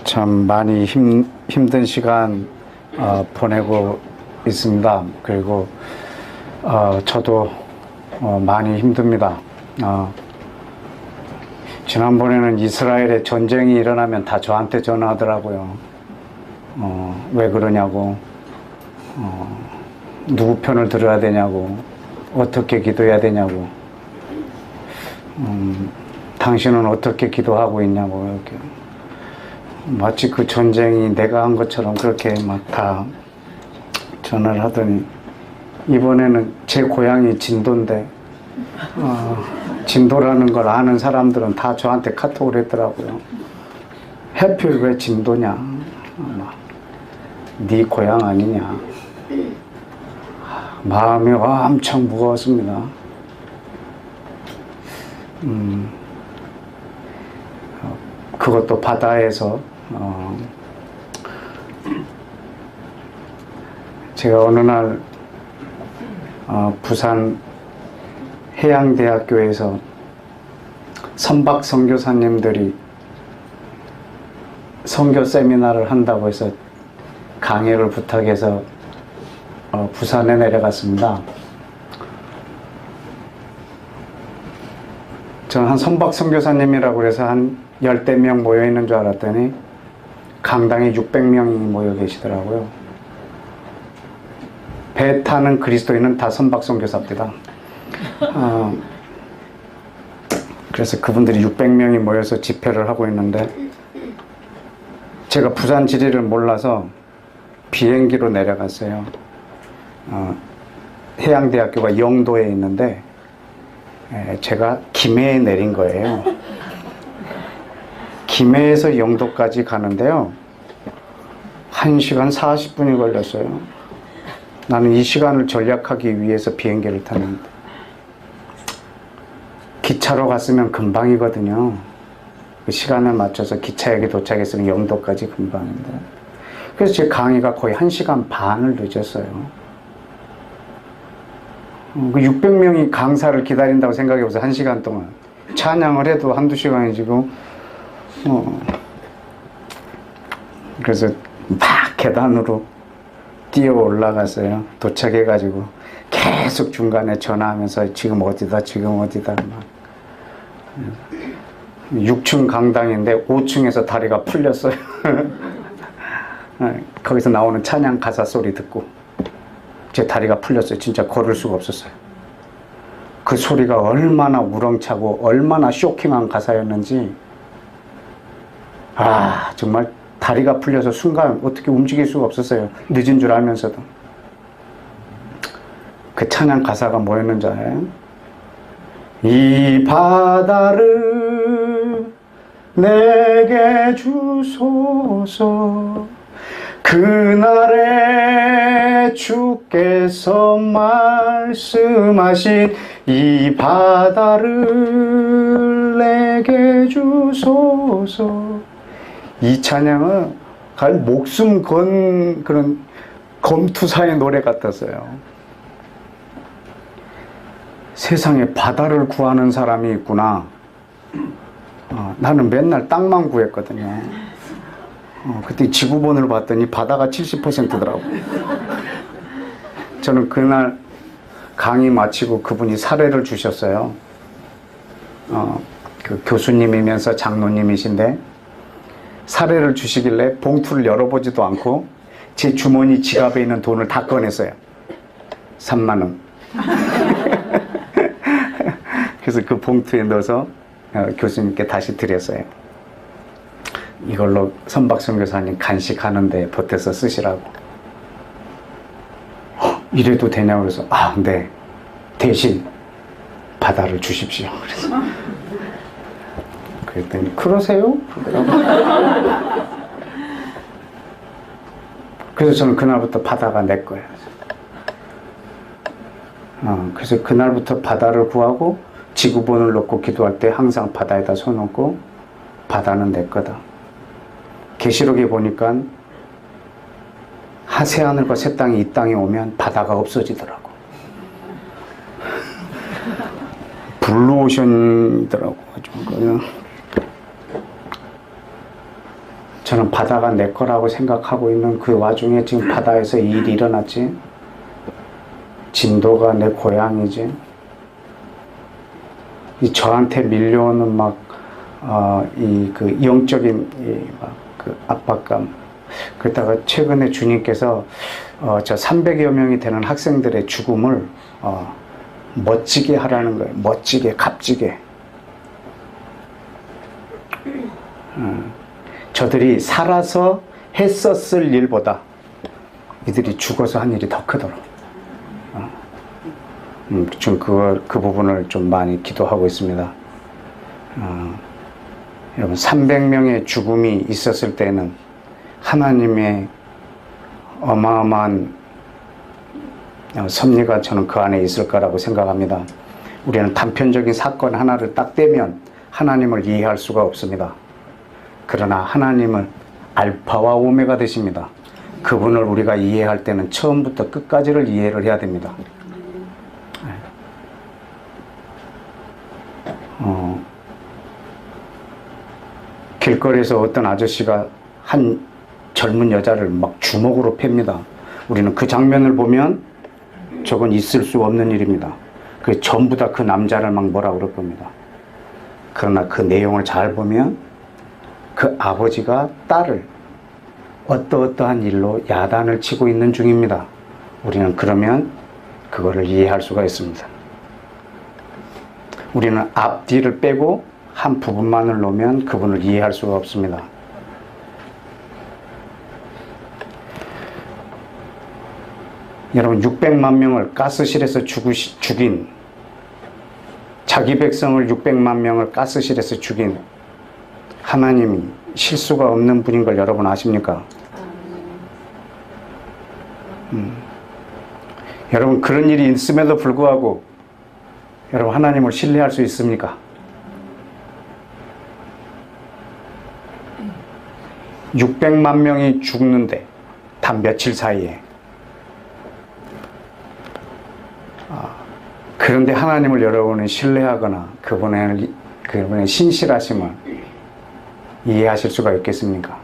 참 많이 힘든 시간 보내고 있습니다. 그리고 저도 많이 힘듭니다. 지난번에는 이스라엘에 전쟁이 일어나면 다 저한테 전화하더라고요. 왜 그러냐고, 누구 편을 들어야 되냐고, 어떻게 기도해야 되냐고, 당신은 어떻게 기도하고 있냐고, 이렇게. 마치 그 전쟁이 내가 한 것처럼 그렇게 막 다 전화를 하더니, 이번에는 제 고향이 진도인데, 진도라는 걸 아는 사람들은 다 저한테 카톡을 했더라고요. 하필 왜 진도냐, 네 고향 아니냐. 마음이 엄청 무거웠습니다. 그것도 바다에서 제가 어느 날 부산 해양대학교에서 선박 선교사님들이 선교 세미나를 한다고 해서 강의를 부탁해서 부산에 내려갔습니다. 저는 한 선박 선교사님이라고 해서 한 10대 명 모여 있는 줄 알았더니 강당에 600명이 모여 계시더라고요. 배 타는 그리스도인은 다 선박 선교사입니다. 그래서 그분들이 600명이 모여서 집회를 하고 있는데, 제가 부산 지리를 몰라서 비행기로 내려갔어요. 해양대학교가 영도에 있는데 제가 김해에 내린 거예요. 김해에서 영도까지 가는데요, 1시간 40분이 걸렸어요. 나는 이 시간을 절약하기 위해서 비행기를 탔는데, 기차로 갔으면 금방이거든요. 그 시간을 맞춰서 기차역에 도착했으면 영도까지 금방인데, 그래서 제 강의가 거의 1시간 반을 늦었어요. 그 600명이 강사를 기다린다고 생각해보세요. 1시간 동안 찬양을 해도 한두 시간이지고, 그래서 막 계단으로 뛰어 올라갔어요. 도착해가지고 계속 중간에 전화하면서 지금 어디다 막. 6층 강당인데 5층에서 다리가 풀렸어요. 거기서 나오는 찬양 가사 소리 듣고 제 다리가 풀렸어요. 진짜 걸을 수가 없었어요. 그 소리가 얼마나 우렁차고 얼마나 쇼킹한 가사였는지, 정말 다리가 풀려서 순간 어떻게 움직일 수가 없었어요. 늦은 줄 알면서도. 그 찬양 가사가 뭐였는지 알아요? 이 바다를 내게 주소서, 그날에 주께서 말씀하신 이 바다를 내게 주소서. 이 찬양은 갈 목숨 건 그런 검투사의 노래 같았어요. 세상에 바다를 구하는 사람이 있구나. 나는 맨날 땅만 구했거든요. 그때 지구본을 봤더니 바다가 70%더라고. 저는 그날 강의 마치고 그분이 사례를 주셨어요. 그 교수님이면서 장로님이신데 사례를 주시길래 봉투를 열어보지도 않고 제 주머니 지갑에 있는 돈을 다 꺼냈어요. 3만 원. 그래서 그 봉투에 넣어서 교수님께 다시 드렸어요. 이걸로 선박 선교사님 간식하는데 보태서 쓰시라고. 이래도 되냐고 그래서 네, 대신 바다를 주십시오. 그랬더니 그러세요? 그래서 저는 그날부터 바다가 내 거예요. 그래서 그날부터 바다를 구하고 지구본을 놓고 기도할 때 항상 바다에다 손 얹고, 바다는 내 거다. 계시록에 보니까 새하늘과 새 땅이 이 땅에 오면 바다가 없어지더라고. 블루오션이더라고. 저는 바다가 내 거라고 생각하고 있는 그 와중에 지금 바다에서 이 일이 일어났지. 진도가 내 고향이지. 이 저한테 밀려오는 막 이 그 영적인 그 압박감. 그러다가 최근에 주님께서 저 300여 명이 되는 학생들의 죽음을 멋지게 하라는 거예요. 멋지게, 값지게. 저들이 살아서 했었을 일보다 이들이 죽어서 한 일이 더 크도록. 좀 그 부분을 좀 많이 기도하고 있습니다. 여러분, 300명의 죽음이 있었을 때는 하나님의 어마어마한 섭리가 저는 그 안에 있을 거라고 생각합니다. 우리는 단편적인 사건 하나를 딱 떼면 하나님을 이해할 수가 없습니다. 그러나 하나님은 알파와 오메가 되십니다. 그분을 우리가 이해할 때는 처음부터 끝까지를 이해를 해야 됩니다. 길거리에서 어떤 아저씨가 한 젊은 여자를 막 주먹으로 팹니다. 우리는 그 장면을 보면 저건 있을 수 없는 일입니다. 그 전부 다 그 남자를 막 뭐라 그럴 겁니다. 그러나 그 내용을 잘 보면 그 아버지가 딸을 어떠어떠한 일로 야단을 치고 있는 중입니다. 우리는 그러면 그거를 이해할 수가 있습니다. 우리는 앞뒤를 빼고 한 부분만을 놓으면 그분을 이해할 수가 없습니다. 여러분, 600만 명을 가스실에서 죽인, 자기 백성을 600만 명을 가스실에서 죽인 하나님이 실수가 없는 분인 걸 여러분 아십니까? 여러분, 그런 일이 있음에도 불구하고 여러분, 하나님을 신뢰할 수 있습니까? 600만 명이 죽는데 단 며칠 사이에. 그런데 하나님을 여러분은 신뢰하거나 그분의 신실하심을 이해하실 수가 있겠습니까?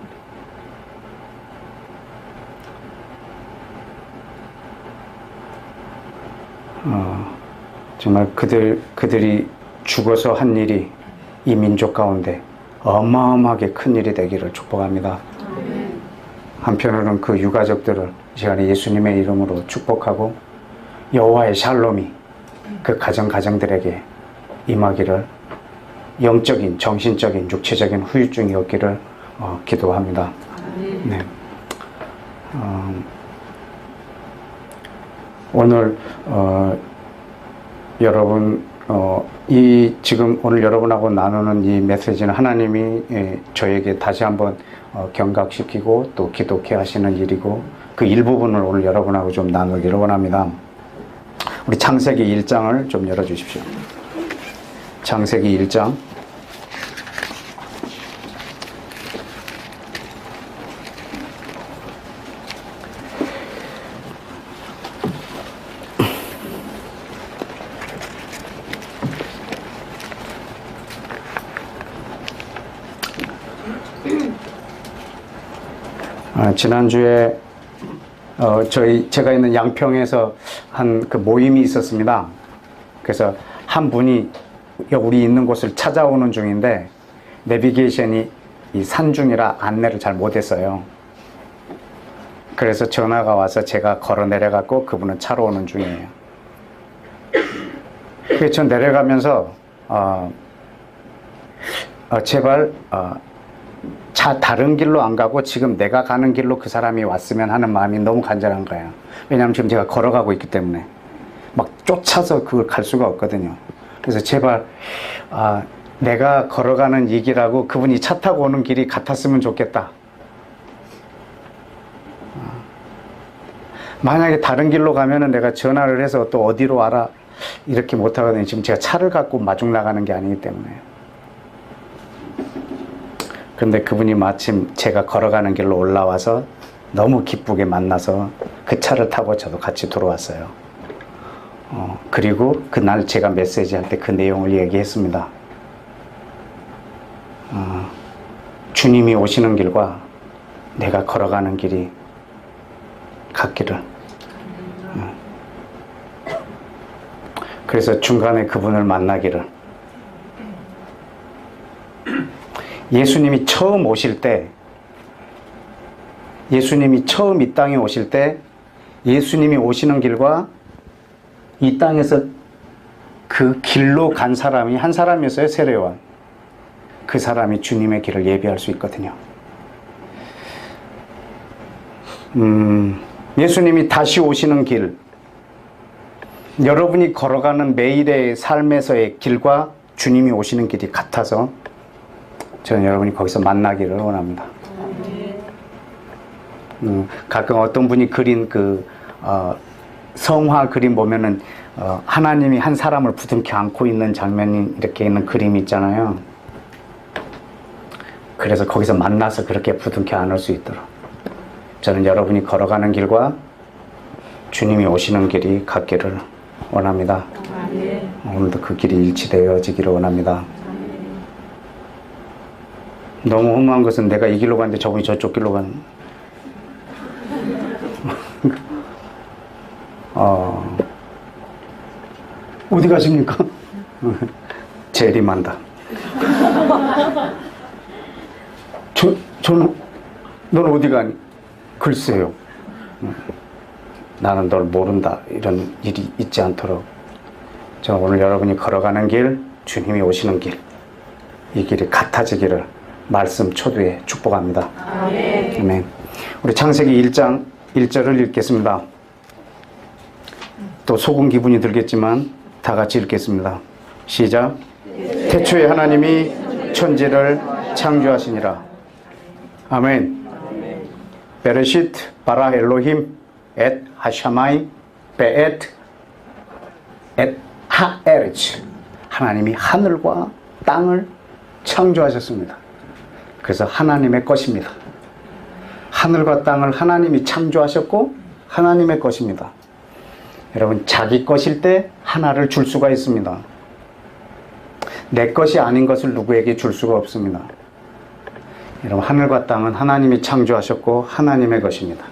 정말 그들이 죽어서 한 일이 이 민족 가운데 어마어마하게 큰 일이 되기를 축복합니다. 한편으로는 그 유가족들을 이 시간에 예수님의 이름으로 축복하고 여호와의 샬롬이 그 가정들에게 임하기를, 영적인, 정신적인, 육체적인 후유증이 없기를 기도합니다. 네. 오늘 여러분 지금 오늘 여러분하고 나누는 이 메시지는 하나님이 저에게 다시 한번 경각시키고 또 기독해 하시는 일이고, 그 일부분을 오늘 여러분하고 좀 나누기를 원합니다. 우리 창세기 1장을 좀 열어주십시오. 창세기 1장. 지난주에 제가 있는 양평에서 한 그 모임이 있었습니다. 그래서 한 분이 우리 있는 곳을 찾아오는 중인데 내비게이션이 이 산중이라 안내를 잘 못했어요. 그래서 전화가 와서 제가 걸어 내려갔고 그분은 차로 오는 중이에요. 그래서 전 내려가면서 제발 차 다른 길로 안 가고 지금 내가 가는 길로 그 사람이 왔으면 하는 마음이 너무 간절한 거예요. 왜냐하면 지금 제가 걸어가고 있기 때문에 막 쫓아서 그걸 갈 수가 없거든요. 그래서 제발 내가 걸어가는 이 길하고 그분이 차 타고 오는 길이 같았으면 좋겠다. 만약에 다른 길로 가면은 내가 전화를 해서 또 어디로 와라 이렇게 못 하거든요. 지금 제가 차를 갖고 마중 나가는 게 아니기 때문에. 그런데 그분이 마침 제가 걸어가는 길로 올라와서 너무 기쁘게 만나서 그 차를 타고 저도 같이 들어왔어요. 그리고 그날 제가 메시지할 때 그 내용을 얘기했습니다. 주님이 오시는 길과 내가 걸어가는 길이 같기를. 그래서 중간에 그분을 만나기를. 예수님이 처음 오실 때, 예수님이 처음 이 땅에 오실 때 예수님이 오시는 길과 이 땅에서 그 길로 간 사람이 한 사람이었어요. 세례요한. 그 사람이 주님의 길을 예비할 수 있거든요. 예수님이 다시 오시는 길, 여러분이 걸어가는 매일의 삶에서의 길과 주님이 오시는 길이 같아서 저는 여러분이 거기서 만나기를 원합니다. 가끔 어떤 분이 그린 성화 그림 보면은 하나님이 한 사람을 부둥켜 안고 있는 장면이 이렇게 있는 그림이 있잖아요. 그래서 거기서 만나서 그렇게 부둥켜 안을 수 있도록 저는 여러분이 걸어가는 길과 주님이 오시는 길이 같기를 원합니다. 오늘도 그 길이 일치되어지기를 원합니다. 너무 허무한 것은 내가 이 길로 가는데 저분이 저쪽 길로 가는. 어디 가십니까? 재림한다. 저는 넌 어디 가니? 글쎄요. 나는 널 모른다. 이런 일이 있지 않도록 저 오늘 여러분이 걸어가는 길, 주님이 오시는 길, 이 길이 같아지기를 말씀 초두에 축복합니다. 아멘. 우리 창세기 1장 1절을 읽겠습니다. 또 속은 기분이 들겠지만 다 같이 읽겠습니다. 시작. 태초에 하나님이 천지를 창조하시니라. 아멘. 베레시트 바라 엘로힘 엣 하샤마이 베엣 엣 하에르츠. 하나님이 하늘과 땅을 창조하셨습니다. 그래서 하나님의 것입니다. 하늘과 땅을 하나님이 창조하셨고 하나님의 것입니다. 여러분, 자기 것일 때 하나를 줄 수가 있습니다. 내 것이 아닌 것을 누구에게 줄 수가 없습니다. 여러분, 하늘과 땅은 하나님이 창조하셨고 하나님의 것입니다.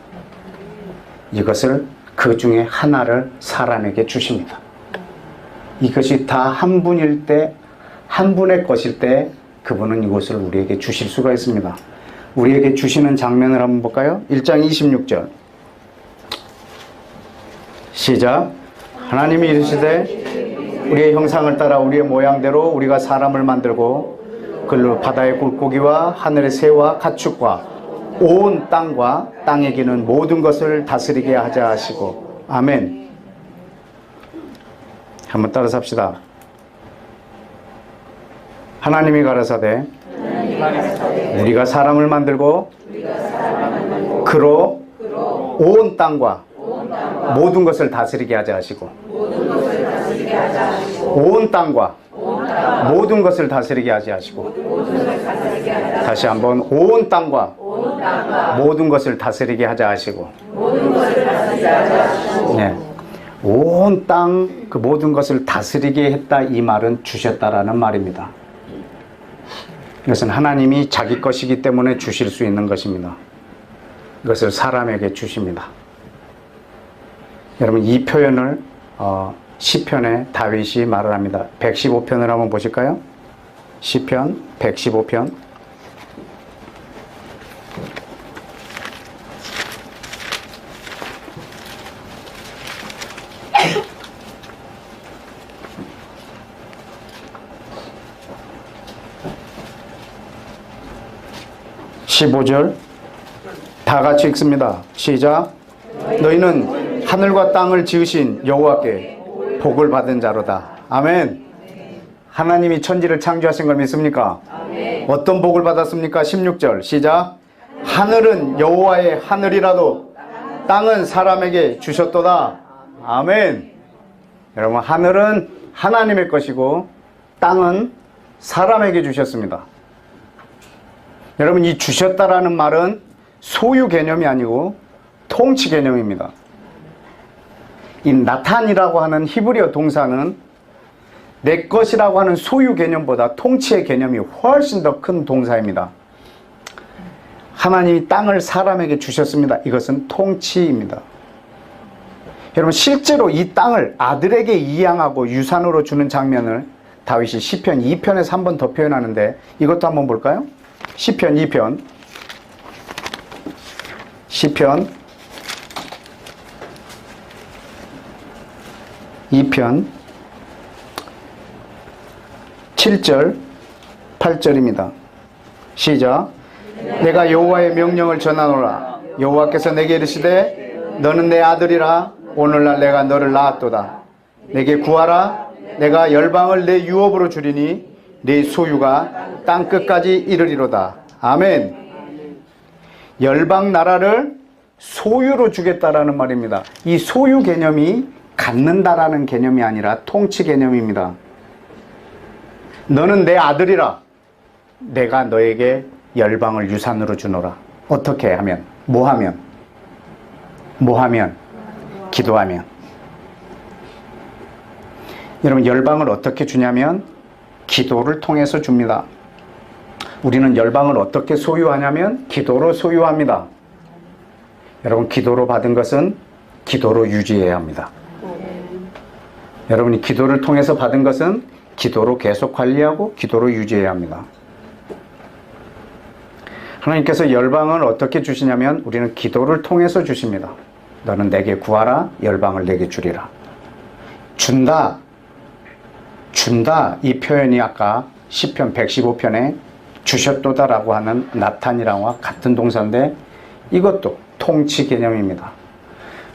이것을 그 중에 하나를 사람에게 주십니다. 이것이 다 한 분일 때, 한 분의 것일 때 그분은 이것을 우리에게 주실 수가 있습니다. 우리에게 주시는 장면을 한번 볼까요? 1장 26절 시작. 하나님이 이르시되 우리의 형상을 따라 우리의 모양대로 우리가 사람을 만들고 그로 바다의 물고기와 하늘의 새와 가축과 온 땅과 땅에 기는 모든 것을 다스리게 하자 하시고. 아멘. 한번 따라서 합시다. 하나님이 가라사대 우리가 사람을 만들고 그로 온 땅과 모든 것을 다스리게 하자 하시고. 온 땅과 모든 것을 다스리게 하자 하시고. 다시 한번 온 땅과 모든 것을 다스리게 하자 하시고. 네. 온 땅 그 모든 것을 다스리게 했다, 이 말은 주셨다라는 말입니다. 이것은 하나님이 자기 것이기 때문에 주실 수 있는 것입니다. 이것을 사람에게 주십니다. 여러분, 이 표현을 시편에 다윗이 말을 합니다. 115편을 한번 보실까요? 시편 115편 15절 다 같이 읽습니다. 시작. 너희는 하늘과 땅을 지으신 여호와께 복을 받은 자로다. 아멘. 하나님이 천지를 창조하신 걸 믿습니까? 아멘. 어떤 복을 받았습니까? 16절 시작. 하늘은 여호와의 하늘이라도 땅은 사람에게 주셨도다. 아멘. 여러분, 하늘은 하나님의 것이고 땅은 사람에게 주셨습니다. 여러분, 이 주셨다라는 말은 소유 개념이 아니고 통치 개념입니다. 이 나탄이라고 하는 히브리어 동사는 내 것이라고 하는 소유 개념보다 통치의 개념이 훨씬 더 큰 동사입니다. 하나님이 땅을 사람에게 주셨습니다. 이것은 통치입니다. 여러분 실제로 이 땅을 아들에게 이양하고 유산으로 주는 장면을 다윗이 시편 2편에서 한 번 더 표현하는데 이것도 한번 볼까요? 시편 2편 시편 2편 7절 8절입니다. 시작. 내가 여호와의 명령을 전하노라. 여호와께서 내게 이르시되 너는 내 아들이라. 오늘날 내가 너를 낳았도다. 내게 구하라. 내가 열방을 내 유업으로 주리니 내 소유가 땅 끝까지 이르리로다. 아멘. 열방 나라를 소유로 주겠다라는 말입니다. 이 소유 개념이 갖는다라는 개념이 아니라 통치 개념입니다. 너는 내 아들이라. 내가 너에게 열방을 유산으로 주노라. 어떻게 하면? 뭐 하면? 기도하면. 여러분 열방을 어떻게 주냐면 기도를 통해서 줍니다. 우리는 열방을 어떻게 소유하냐면 기도로 소유합니다. 여러분 기도로 받은 것은 기도로 유지해야 합니다. 여러분이 기도를 통해서 받은 것은 기도로 계속 관리하고 기도로 유지해야 합니다. 하나님께서 열방을 어떻게 주시냐면 우리는 기도를 통해서 주십니다. 너는 내게 구하라. 열방을 내게 주리라. 준다. 이 표현이 아까 시편 115편에 주셨도다라고 하는 나탄이랑과 같은 동사인데 이것도 통치 개념입니다.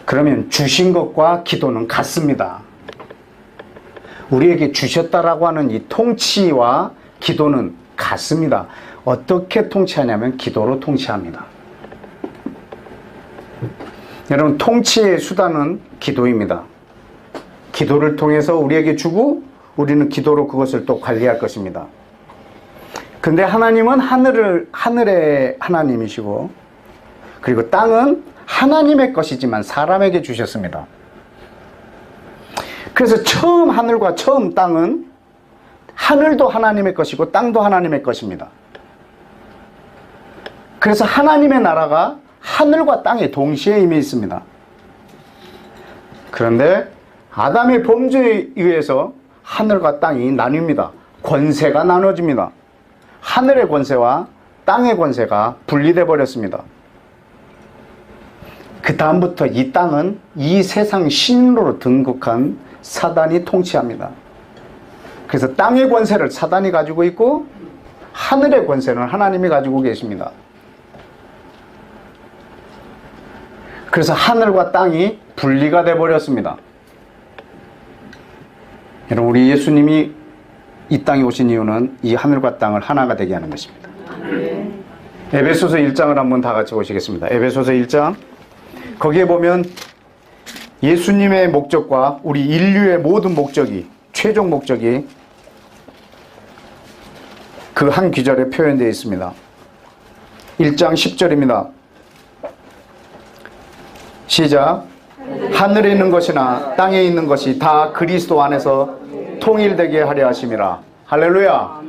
그러면 주신 것과 기도는 같습니다. 우리에게 주셨다라고 하는 이 통치와 기도는 같습니다. 어떻게 통치하냐면 기도로 통치합니다. 여러분 통치의 수단은 기도입니다. 기도를 통해서 우리에게 주고 우리는 기도로 그것을 또 관리할 것입니다. 근데 하나님은 하늘의 하나님이시고 그리고 땅은 하나님의 것이지만 사람에게 주셨습니다. 그래서 처음 하늘과 처음 땅은 하늘도 하나님의 것이고 땅도 하나님의 것입니다. 그래서 하나님의 나라가 하늘과 땅에 동시에 임해 있습니다. 그런데 아담의 범죄에 의해서 하늘과 땅이 나뉩니다. 권세가 나눠집니다. 하늘의 권세와 땅의 권세가 분리돼 버렸습니다. 그 다음부터 이 땅은 이 세상 신으로 등극한 사단이 통치합니다. 그래서 땅의 권세를 사단이 가지고 있고 하늘의 권세는 하나님이 가지고 계십니다. 그래서 하늘과 땅이 분리가 돼 버렸습니다. 여러분 우리 예수님이 이 땅에 오신 이유는 이 하늘과 땅을 하나가 되게 하는 것입니다. 에베소서 1장을 한번 다 같이 보시겠습니다. 에베소서 1장 거기에 보면 예수님의 목적과 우리 인류의 모든 목적이 최종 목적이 그 한 구절에 표현되어 있습니다. 1장 10절입니다. 시작. 하늘에 있는 것이나 땅에 있는 것이 다 그리스도 안에서 통일되게 하려 하심이라. 할렐루야.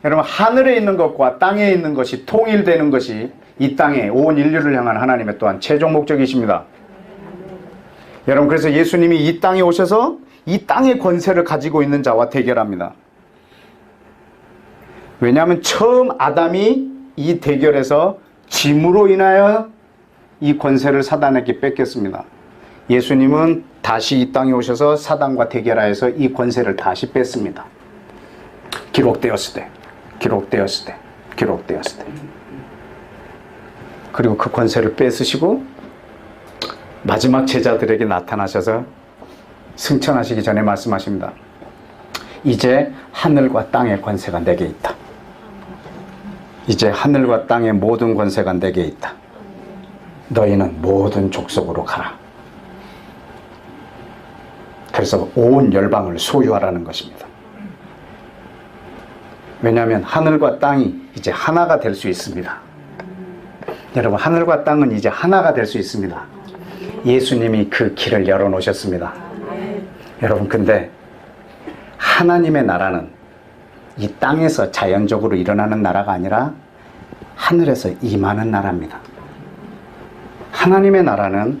여러분 하늘에 있는 것과 땅에 있는 것이 통일되는 것이 이 땅에 온 인류를 향한 하나님의 또한 최종 목적이십니다. 여러분 그래서 예수님이 이 땅에 오셔서 이 땅의 권세를 가지고 있는 자와 대결합니다. 왜냐하면 처음 아담이 이 대결에서 짐으로 인하여 이 권세를 사단에게 뺏겼습니다. 예수님은 다시 이 땅에 오셔서 사단과 대결하여서 이 권세를 다시 뺐습니다. 기록되었을 때. 그리고 그 권세를 뺏으시고 마지막 제자들에게 나타나셔서 승천하시기 전에 말씀하십니다. 이제 하늘과 땅의 권세가 내게 있다. 이제 하늘과 땅의 모든 권세가 내게 있다. 너희는 모든 족속으로 가라. 그래서 온 열방을 소유하라는 것입니다. 왜냐하면 하늘과 땅이 이제 하나가 될 수 있습니다. 여러분 하늘과 땅은 이제 하나가 될 수 있습니다. 예수님이 그 길을 열어놓으셨습니다. 여러분 근데 하나님의 나라는 이 땅에서 자연적으로 일어나는 나라가 아니라 하늘에서 임하는 나라입니다. 하나님의 나라는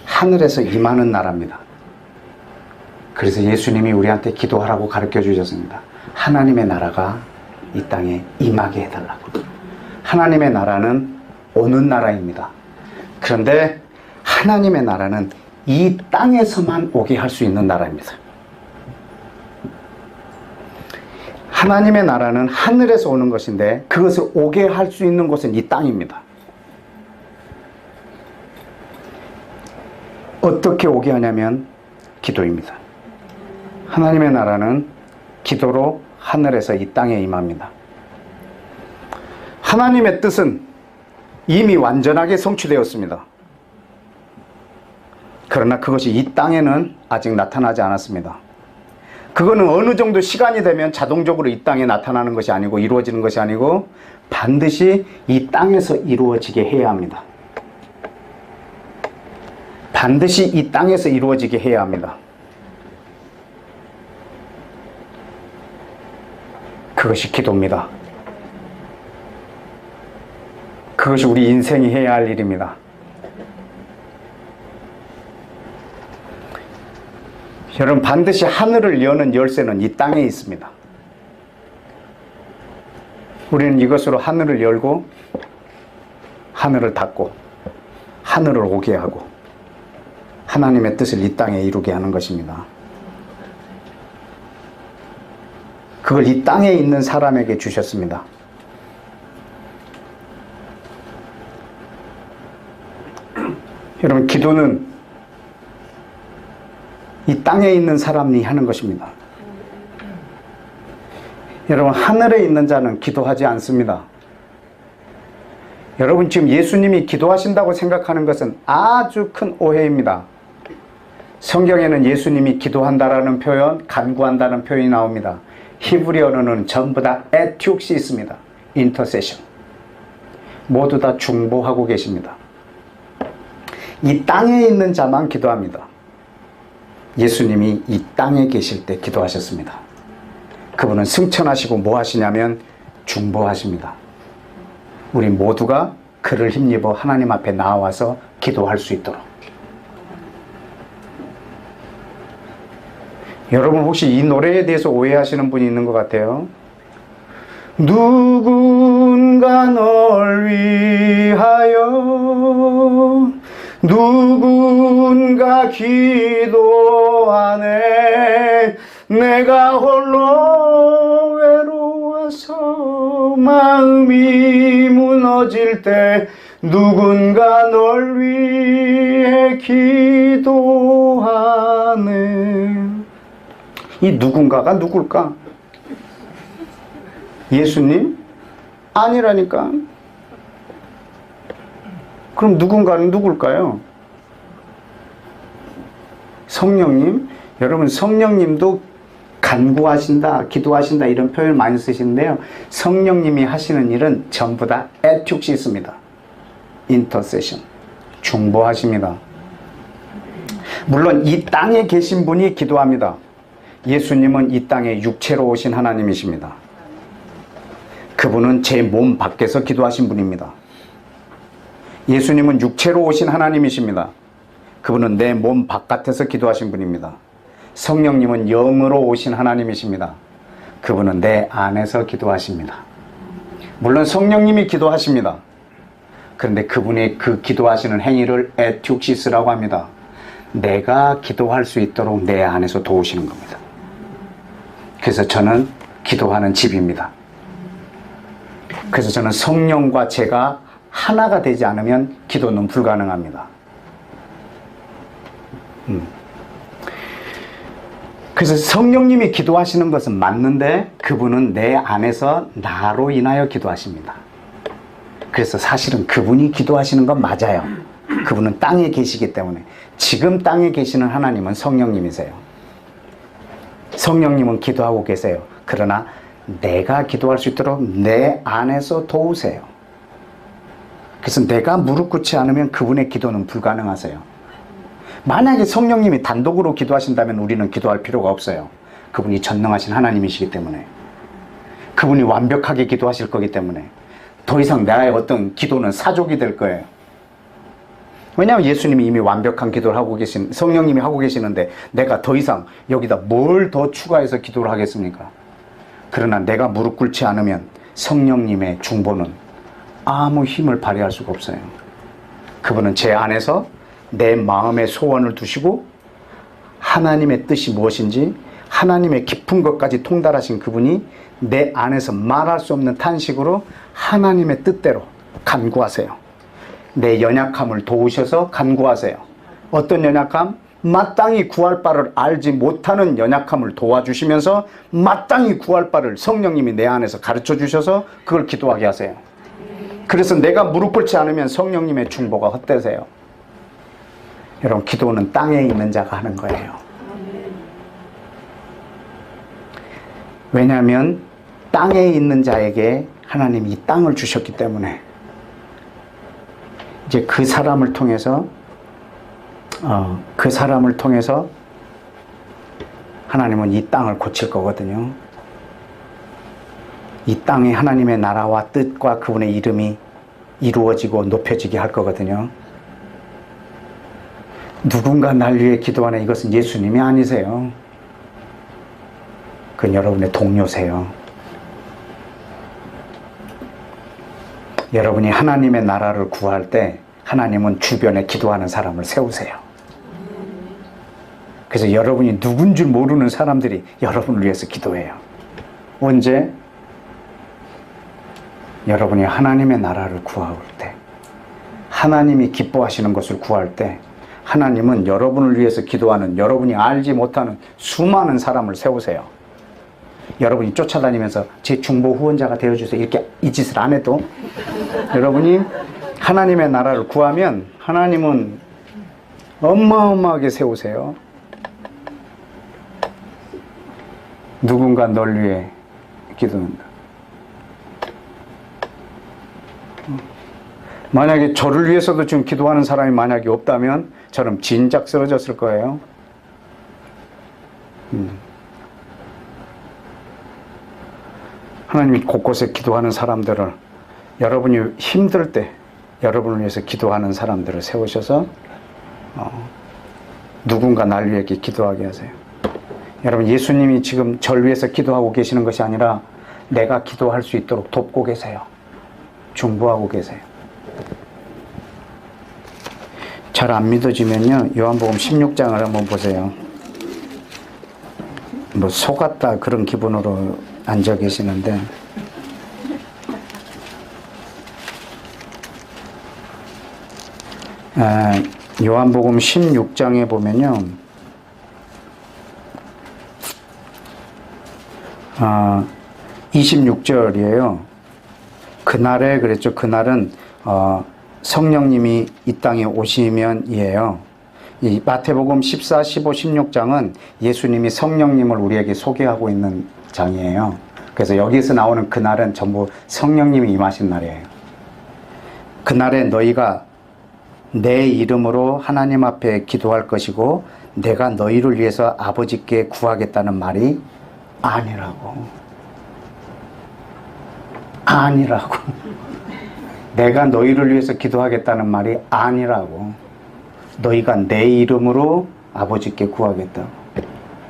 하늘에서 임하는 나라입니다. 그래서 예수님이 우리한테 기도하라고 가르쳐 주셨습니다. 하나님의 나라가 이 땅에 임하게 해달라고. 하나님의 나라는 오는 나라입니다. 그런데 하나님의 나라는 이 땅에서만 오게 할 수 있는 나라입니다. 하나님의 나라는 하늘에서 오는 것인데 그것을 오게 할 수 있는 곳은 이 땅입니다. 어떻게 오게 하냐면 기도입니다. 하나님의 나라는 기도로 하늘에서 이 땅에 임합니다. 하나님의 뜻은 이미 완전하게 성취되었습니다. 그러나 그것이 이 땅에는 아직 나타나지 않았습니다. 그거는 어느 정도 시간이 되면 자동적으로 이 땅에 나타나는 것이 아니고 이루어지는 것이 아니고 반드시 이 땅에서 이루어지게 해야 합니다. 반드시 이 땅에서 이루어지게 해야 합니다. 그것이 기도입니다. 그것이 우리 인생이 해야 할 일입니다. 여러분, 반드시 하늘을 여는 열쇠는 이 땅에 있습니다. 우리는 이것으로 하늘을 열고 하늘을 닫고 하늘을 오게 하고 하나님의 뜻을 이 땅에 이루게 하는 것입니다. 그걸 이 땅에 있는 사람에게 주셨습니다. 여러분, 기도는 이 땅에 있는 사람이 하는 것입니다. 여러분, 하늘에 있는 자는 기도하지 않습니다. 여러분, 지금 예수님이 기도하신다고 생각하는 것은 아주 큰 오해입니다. 성경에는 예수님이 기도한다라는 표현, 간구한다는 표현이 나옵니다. 히브리어로는 전부 다 에티옥시 있습니다. 인터세션. 모두 다 중보하고 계십니다. 이 땅에 있는 자만 기도합니다. 예수님이 이 땅에 계실 때 기도하셨습니다. 그분은 승천하시고 뭐 하시냐면 중보하십니다. 우리 모두가 그를 힘입어 하나님 앞에 나와서 기도할 수 있도록. 여러분, 혹시 이 노래에 대해서 오해하시는 분이 있는 것 같아요. 누군가 널 위하여 누군가 기도하네. 내가 홀로 외로워서 마음이 무너질 때 누군가 널 위해 기도하네. 이 누군가가 누굴까? 예수님? 아니라니까. 그럼 누군가는 누굴까요? 성령님? 여러분, 성령님도 간구하신다, 기도하신다 이런 표현을 많이 쓰시는데요. 성령님이 하시는 일은 전부 다 에티옥시스입니다. 인터세션. 중보하십니다. 물론 이 땅에 계신 분이 기도합니다. 예수님은 이 땅에 육체로 오신 하나님이십니다. 그분은 제 몸 밖에서 기도하신 분입니다. 예수님은 육체로 오신 하나님이십니다. 그분은 내 몸 바깥에서 기도하신 분입니다. 성령님은 영으로 오신 하나님이십니다. 그분은 내 안에서 기도하십니다. 물론 성령님이 기도하십니다. 그런데 그분의 그 기도하시는 행위를 에티옥시스라고 합니다. 내가 기도할 수 있도록 내 안에서 도우시는 겁니다. 그래서 저는 기도하는 집입니다. 그래서 저는 성령과 제가 하나가 되지 않으면 기도는 불가능합니다. 그래서 성령님이 기도하시는 것은 맞는데 그분은 내 안에서 나로 인하여 기도하십니다. 그래서 사실은 그분이 기도하시는 건 맞아요. 그분은 땅에 계시기 때문에. 지금 땅에 계시는 하나님은 성령님이세요. 성령님은 기도하고 계세요. 그러나 내가 기도할 수 있도록 내 안에서 도우세요. 그래서 내가 무릎 꿇지 않으면 그분의 기도는 불가능하세요. 만약에 성령님이 단독으로 기도하신다면 우리는 기도할 필요가 없어요. 그분이 전능하신 하나님이시기 때문에. 그분이 완벽하게 기도하실 거기 때문에. 더 이상 나의 어떤 기도는 사족이 될 거예요. 왜냐하면 예수님이 이미 완벽한 기도를 하고 성령님이 하고 계시는데 내가 더 이상 여기다 뭘 더 추가해서 기도를 하겠습니까? 그러나 내가 무릎 꿇지 않으면 성령님의 중보는 아무 힘을 발휘할 수가 없어요. 그분은 제 안에서 내 마음의 소원을 두시고 하나님의 뜻이 무엇인지 하나님의 깊은 것까지 통달하신 그분이 내 안에서 말할 수 없는 탄식으로 하나님의 뜻대로 간구하세요. 내 연약함을 도우셔서 간구하세요. 어떤 연약함? 마땅히 구할 바를 알지 못하는 연약함을 도와주시면서 마땅히 구할 바를 성령님이 내 안에서 가르쳐 주셔서 그걸 기도하게 하세요. 그래서 내가 무릎 꿇지 않으면 성령님의 중보가 헛되세요. 여러분, 기도는 땅에 있는 자가 하는 거예요. 왜냐하면 땅에 있는 자에게 하나님이 이 땅을 주셨기 때문에 이제 그 사람을 통해서 하나님은 이 땅을 고칠 거거든요. 이 땅에 하나님의 나라와 뜻과 그분의 이름이 이루어지고 높여지게 할 거거든요. 누군가 날 위해 기도하는 이것은 예수님이 아니세요. 그건 여러분의 동료세요. 여러분이 하나님의 나라를 구할 때 하나님은 주변에 기도하는 사람을 세우세요. 그래서 여러분이 누군 줄 모르는 사람들이 여러분을 위해서 기도해요. 언제? 여러분이 하나님의 나라를 구할 때, 하나님이 기뻐하시는 것을 구할 때 하나님은 여러분을 위해서 기도하는 여러분이 알지 못하는 수많은 사람을 세우세요. 여러분이 쫓아다니면서 제 중보 후원자가 되어주세요 이렇게 이 짓을 안 해도 여러분이 하나님의 나라를 구하면 하나님은 어마어마하게 세우세요. 누군가 널 위해 기도한다. 만약에 저를 위해서도 지금 기도하는 사람이 만약에 없다면 저는 진작 쓰러졌을 거예요. 하나님이 곳곳에 기도하는 사람들을, 여러분이 힘들 때 여러분을 위해서 기도하는 사람들을 세우셔서 누군가 날 위해 기도하게 하세요. 여러분, 예수님이 지금 저를 위해서 기도하고 계시는 것이 아니라 내가 기도할 수 있도록 돕고 계세요. 중보하고 계세요. 잘 안 믿어지면요, 요한복음 16장을 한번 보세요. 뭐 속았다 그런 기분으로 앉아 계시는데, 요한복음 16장에 보면요, 26절이에요. 그날에 그랬죠. 그날은 성령님이 이 땅에 오시면이에요. 이 마태복음 14, 15, 16장은 예수님이 성령님을 우리에게 소개하고 있는 장이에요. 그래서 여기서 나오는 그날은 전부 성령님이 임하신 날이에요. 그날에 너희가 내 이름으로 하나님 앞에 기도할 것이고 내가 너희를 위해서 아버지께 구하겠다는 말이 아니라고. 아니라고. 내가 너희를 위해서 기도하겠다는 말이 아니라고. 너희가 내 이름으로 아버지께 구하겠다고.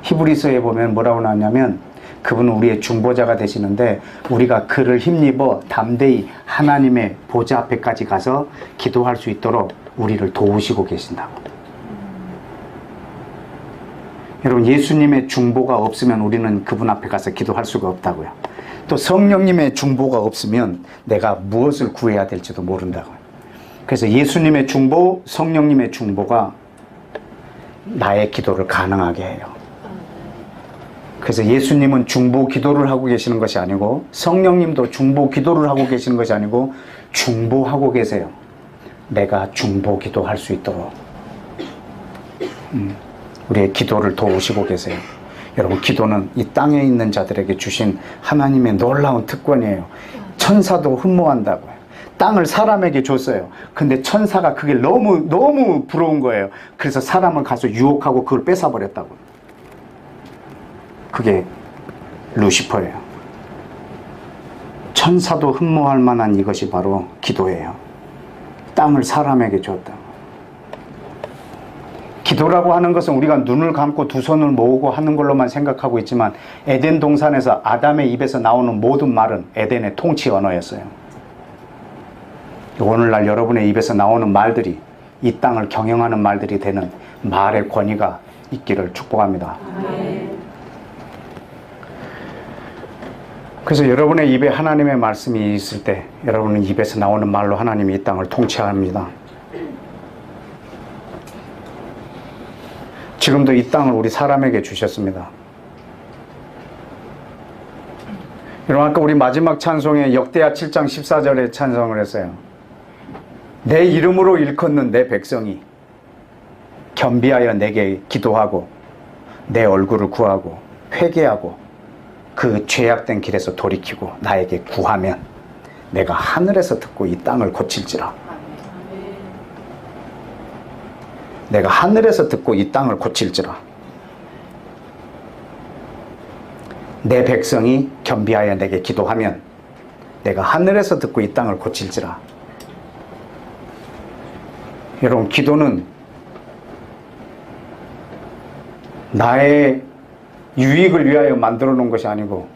히브리서에 보면 뭐라고 나왔냐면 그분은 우리의 중보자가 되시는데 우리가 그를 힘입어 담대히 하나님의 보좌 앞에까지 가서 기도할 수 있도록 우리를 도우시고 계신다고. 여러분, 예수님의 중보가 없으면 우리는 그분 앞에 가서 기도할 수가 없다고요. 또 성령님의 중보가 없으면 내가 무엇을 구해야 될지도 모른다고요. 그래서 예수님의 중보, 성령님의 중보가 나의 기도를 가능하게 해요. 그래서 예수님은 중보 기도를 하고 계시는 것이 아니고 성령님도 중보 기도를 하고 계시는 것이 아니고 중보하고 계세요. 내가 중보 기도할 수 있도록 우리의 기도를 도우시고 계세요. 여러분, 기도는 이 땅에 있는 자들에게 주신 하나님의 놀라운 특권이에요. 천사도 흠모한다고요. 땅을 사람에게 줬어요. 근데 천사가 그게 너무 부러운 거예요. 그래서 사람을 가서 유혹하고 그걸 뺏어버렸다고요. 그게 루시퍼예요. 천사도 흠모할 만한 이것이 바로 기도예요. 땅을 사람에게 줬다. 기도라고 하는 것은 우리가 눈을 감고 두 손을 모으고 하는 걸로만 생각하고 있지만 에덴 동산에서 아담의 입에서 나오는 모든 말은 에덴의 통치 언어였어요. 오늘날 여러분의 입에서 나오는 말들이 이 땅을 경영하는 말들이 되는 말의 권위가 있기를 축복합니다. 그래서 여러분의 입에 하나님의 말씀이 있을 때 여러분은 입에서 나오는 말로 하나님이 이 땅을 통치합니다. 지금도 이 땅을 우리 사람에게 주셨습니다. 여러분, 아까 우리 마지막 찬송에 역대하 7장 14절에 찬송을 했어요. 내 이름으로 일컫는 내 백성이 겸비하여 내게 기도하고 내 얼굴을 구하고 회개하고 그 죄악된 길에서 돌이키고 나에게 구하면 내가 하늘에서 듣고 이 땅을 고칠지라. 내가 하늘에서 듣고 이 땅을 고칠지라. 내 백성이 겸비하여 내게 기도하면 내가 하늘에서 듣고 이 땅을 고칠지라. 여러분, 기도는 나의 유익을 위하여 만들어 놓은 것이 아니고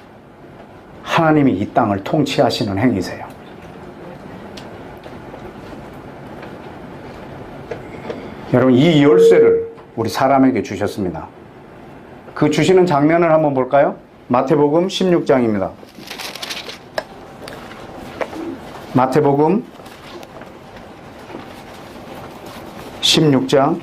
하나님이 이 땅을 통치하시는 행위세요. 여러분, 이 열쇠를 우리 사람에게 주셨습니다. 그 주시는 장면을 한번 볼까요? 마태복음 16장입니다. 마태복음 16장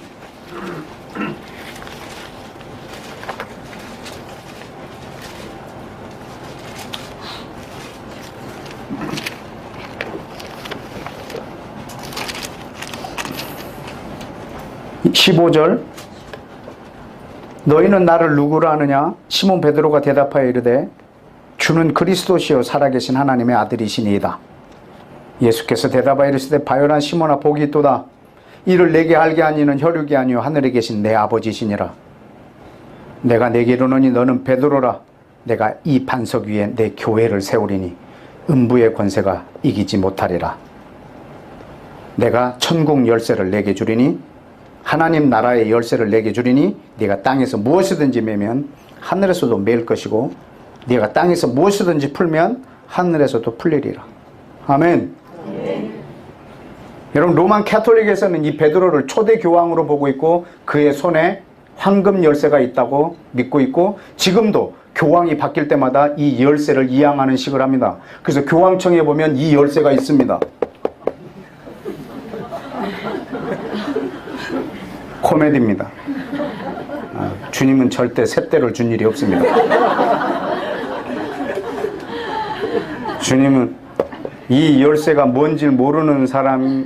15절. 너희는 나를 누구라 하느냐? 시몬 베드로가 대답하여 이르되 주는 그리스도시요 살아계신 하나님의 아들이시니이다. 예수께서 대답하여 이르시되 바요란 시몬아 복이 있도다. 이를 내게 알게 하니는 혈육이 아니요 하늘에 계신 내 아버지시니라. 내가 내게 이르노니 너는 베드로라. 내가 이 반석 위에 내 교회를 세우리니 음부의 권세가 이기지 못하리라. 내가 천국 열쇠를 내게 주리니 하나님 나라의 열쇠를 내게 주리니 네가 땅에서 무엇이든지 매면 하늘에서도 매일 것이고 네가 땅에서 무엇이든지 풀면 하늘에서도 풀리리라. 아멘. 여러분, 로만 캐톨릭에서는 이 베드로를 초대 교황으로 보고 있고 그의 손에 황금 열쇠가 있다고 믿고 있고 지금도 교황이 바뀔 때마다 이 열쇠를 이양하는 식을 합니다. 그래서 교황청에 보면 이 열쇠가 있습니다. 코미디입니다. 주님은 절대 쇳대를 준 일이 없습니다. 주님은 이 열쇠가 뭔지 모르는 사람이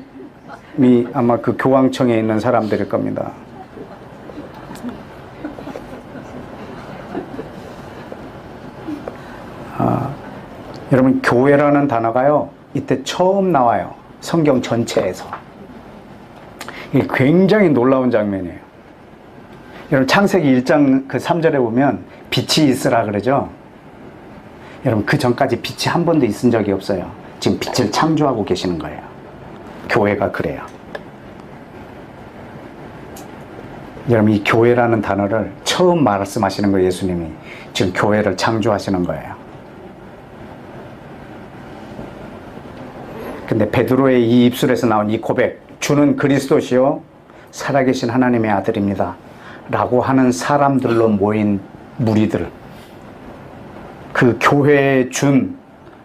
아마 그 교황청에 있는 사람들일 겁니다. 여러분, 교회라는 단어가요 이때 처음 나와요. 성경 전체에서. 이게 굉장히 놀라운 장면이에요. 여러분, 창세기 1장 그 3절에 보면 빛이 있으라 그러죠. 여러분, 그 전까지 빛이 한 번도 있은 적이 없어요. 지금 빛을 창조하고 계시는 거예요. 교회가 그래요. 여러분, 이 교회라는 단어를 처음 말씀하시는 거예요. 예수님이 지금 교회를 창조하시는 거예요. 근데 베드로의 이 입술에서 나온 이 고백, 주는 그리스도시요 살아계신 하나님의 아들입니다 라고 하는 사람들로 모인 무리들, 그 교회에 준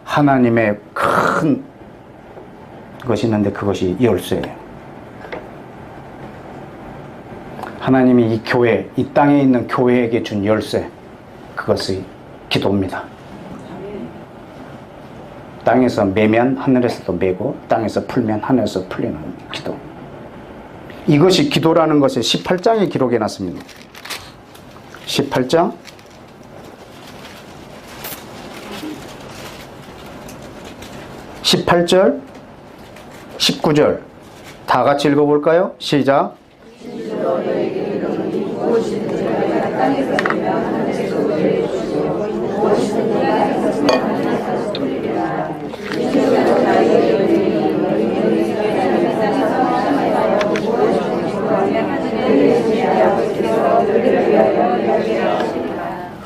하나님의 큰 것이 있는데 그것이 열쇠예요. 하나님이 이 교회, 이 땅에 있는 교회에게 준 열쇠, 그것이 기도입니다. 땅에서 매면 하늘에서도 매고 땅에서 풀면 하늘에서 풀리는 기도. 이것이 기도라는 것을 18장에 기록해 놨습니다. 18장 18절 19절 다 같이 읽어볼까요? 시작.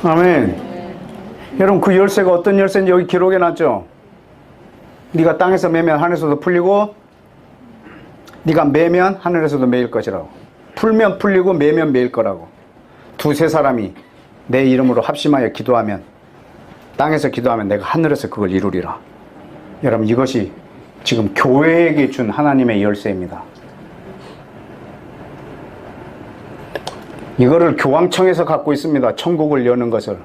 아멘. 여러분, 그 열쇠가 어떤 열쇠인지 여기 기록해 놨죠? 네가 땅에서 매면 하늘에서도 풀리고, 네가 매면 하늘에서도 매일 것이라고. 풀면 풀리고 매면 매일 거라고. 두세 사람이 내 이름으로 합심하여 기도하면, 땅에서 기도하면 내가 하늘에서 그걸 이루리라. 여러분, 이것이 지금 교회에게 준 하나님의 열쇠입니다. 이거를 교황청에서 갖고 있습니다. 천국을 여는 것을.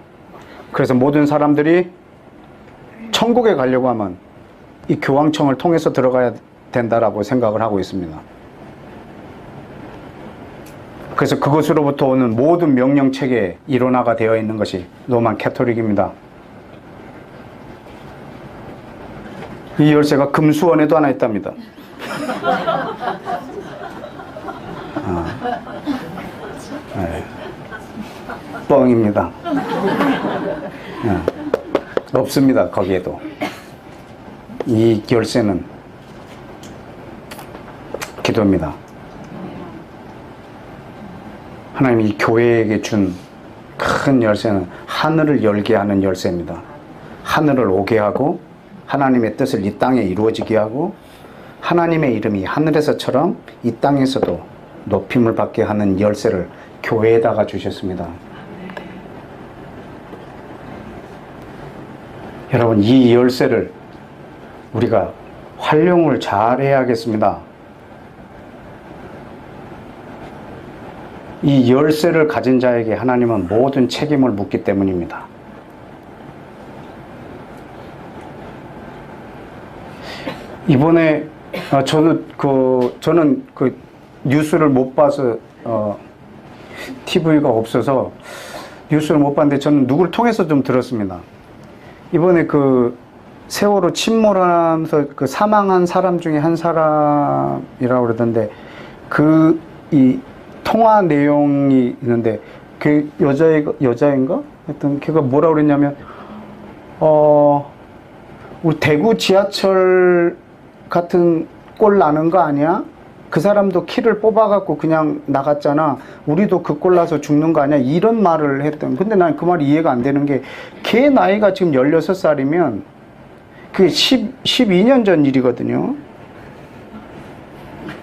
그래서 모든 사람들이 천국에 가려고 하면 이 교황청을 통해서 들어가야 된다라고 생각을 하고 있습니다. 그래서 그것으로부터 오는 모든 명령체계에 일원화가 되어 있는 것이 로만 캐토릭입니다. 이 열쇠가 금수원에도 하나 있답니다. 네. 뻥입니다. 네. 없습니다. 거기에도. 이 열쇠는 기도입니다. 하나님이 이 교회에게 준 큰 열쇠는 하늘을 열게 하는 열쇠입니다. 하늘을 오게 하고 하나님의 뜻을 이 땅에 이루어지게 하고 하나님의 이름이 하늘에서처럼 이 땅에서도 높임을 받게 하는 열쇠를 교회에다가 주셨습니다. 여러분, 이 열쇠를 우리가 활용을 잘 해야겠습니다. 이 열쇠를 가진 자에게 하나님은 모든 책임을 묻기 때문입니다. 이번에 저는 그 뉴스를 못 봐서 TV가 없어서 뉴스를 못 봤는데 저는 누구를 통해서 좀 들었습니다. 이번에 그 세월호 침몰하면서 그 사망한 사람 중에 한 사람이라고 그러던데 이 통화 내용이 있는데 그 여자인가? 하여튼 걔가 뭐라고 그랬냐면 우리 대구 지하철 같은 꼴 나는 거 아니야? 그 사람도 키를 뽑아갖고 그냥 나갔잖아. 우리도 그 꼴 나서 죽는 거 아니야? 이런 말을 했던. 근데 난 그 말이 이해가 안 되는 게 걔 나이가 지금 16살이면 그게 12년 전 일이거든요.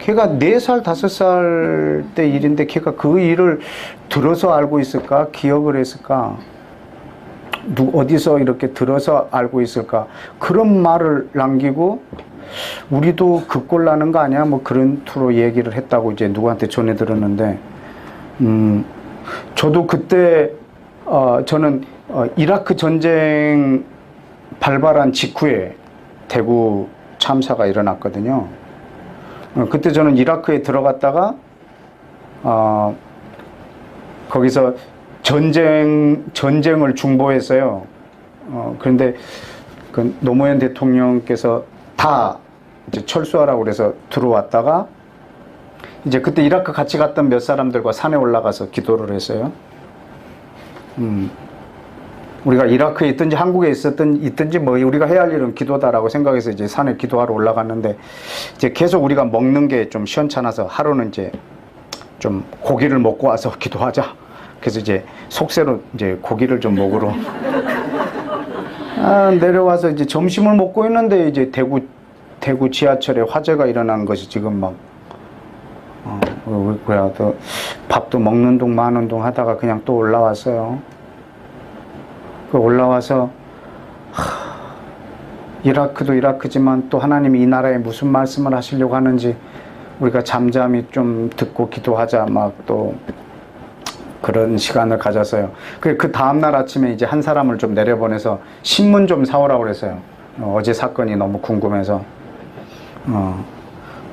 걔가 4살, 5살 때 일인데 걔가 그 일을 들어서 알고 있을까? 기억을 했을까? 어디서 이렇게 들어서 알고 있을까? 그런 말을 남기고 우리도 그 꼴 나는 거 아니야? 뭐 그런 투로 얘기를 했다고 이제 누구한테 전해 들었는데, 저도 그때, 저는 이라크 전쟁 발발한 직후에 대구 참사가 일어났거든요. 그때 저는 이라크에 들어갔다가, 거기서 전쟁을 중보했어요. 그런데 그 노무현 대통령께서 다 이제 철수하라고 그래서 들어왔다가 이제 그때 이라크 같이 갔던 몇 사람들과 산에 올라가서 기도를 했어요. 우리가 이라크에 있든지 한국에 있든지 뭐 우리가 해야 할 일은 기도다라고 생각해서 이제 산에 기도하러 올라갔는데 이제 계속 우리가 먹는 게 좀 시원찮아서 하루는 이제 좀 고기를 먹고 와서 기도하자. 그래서 이제 속세로 이제 고기를 좀 먹으러 내려와서 이제 점심을 먹고 있는데 이제 대구 지하철에 화재가 일어난 것이 지금 막 또 밥도 먹는 둥 마는 둥 하다가 그냥 또 올라왔어요. 그 올라와서 이라크도 이라크지만 또 하나님이 이 나라에 무슨 말씀을 하시려고 하는지 우리가 잠잠히 좀 듣고 기도하자 막 또 그런 시간을 가졌어요. 그 다음날 아침에 이제 한 사람을 좀 내려보내서 신문 좀 사오라고 그랬어요. 어제 사건이 너무 궁금해서.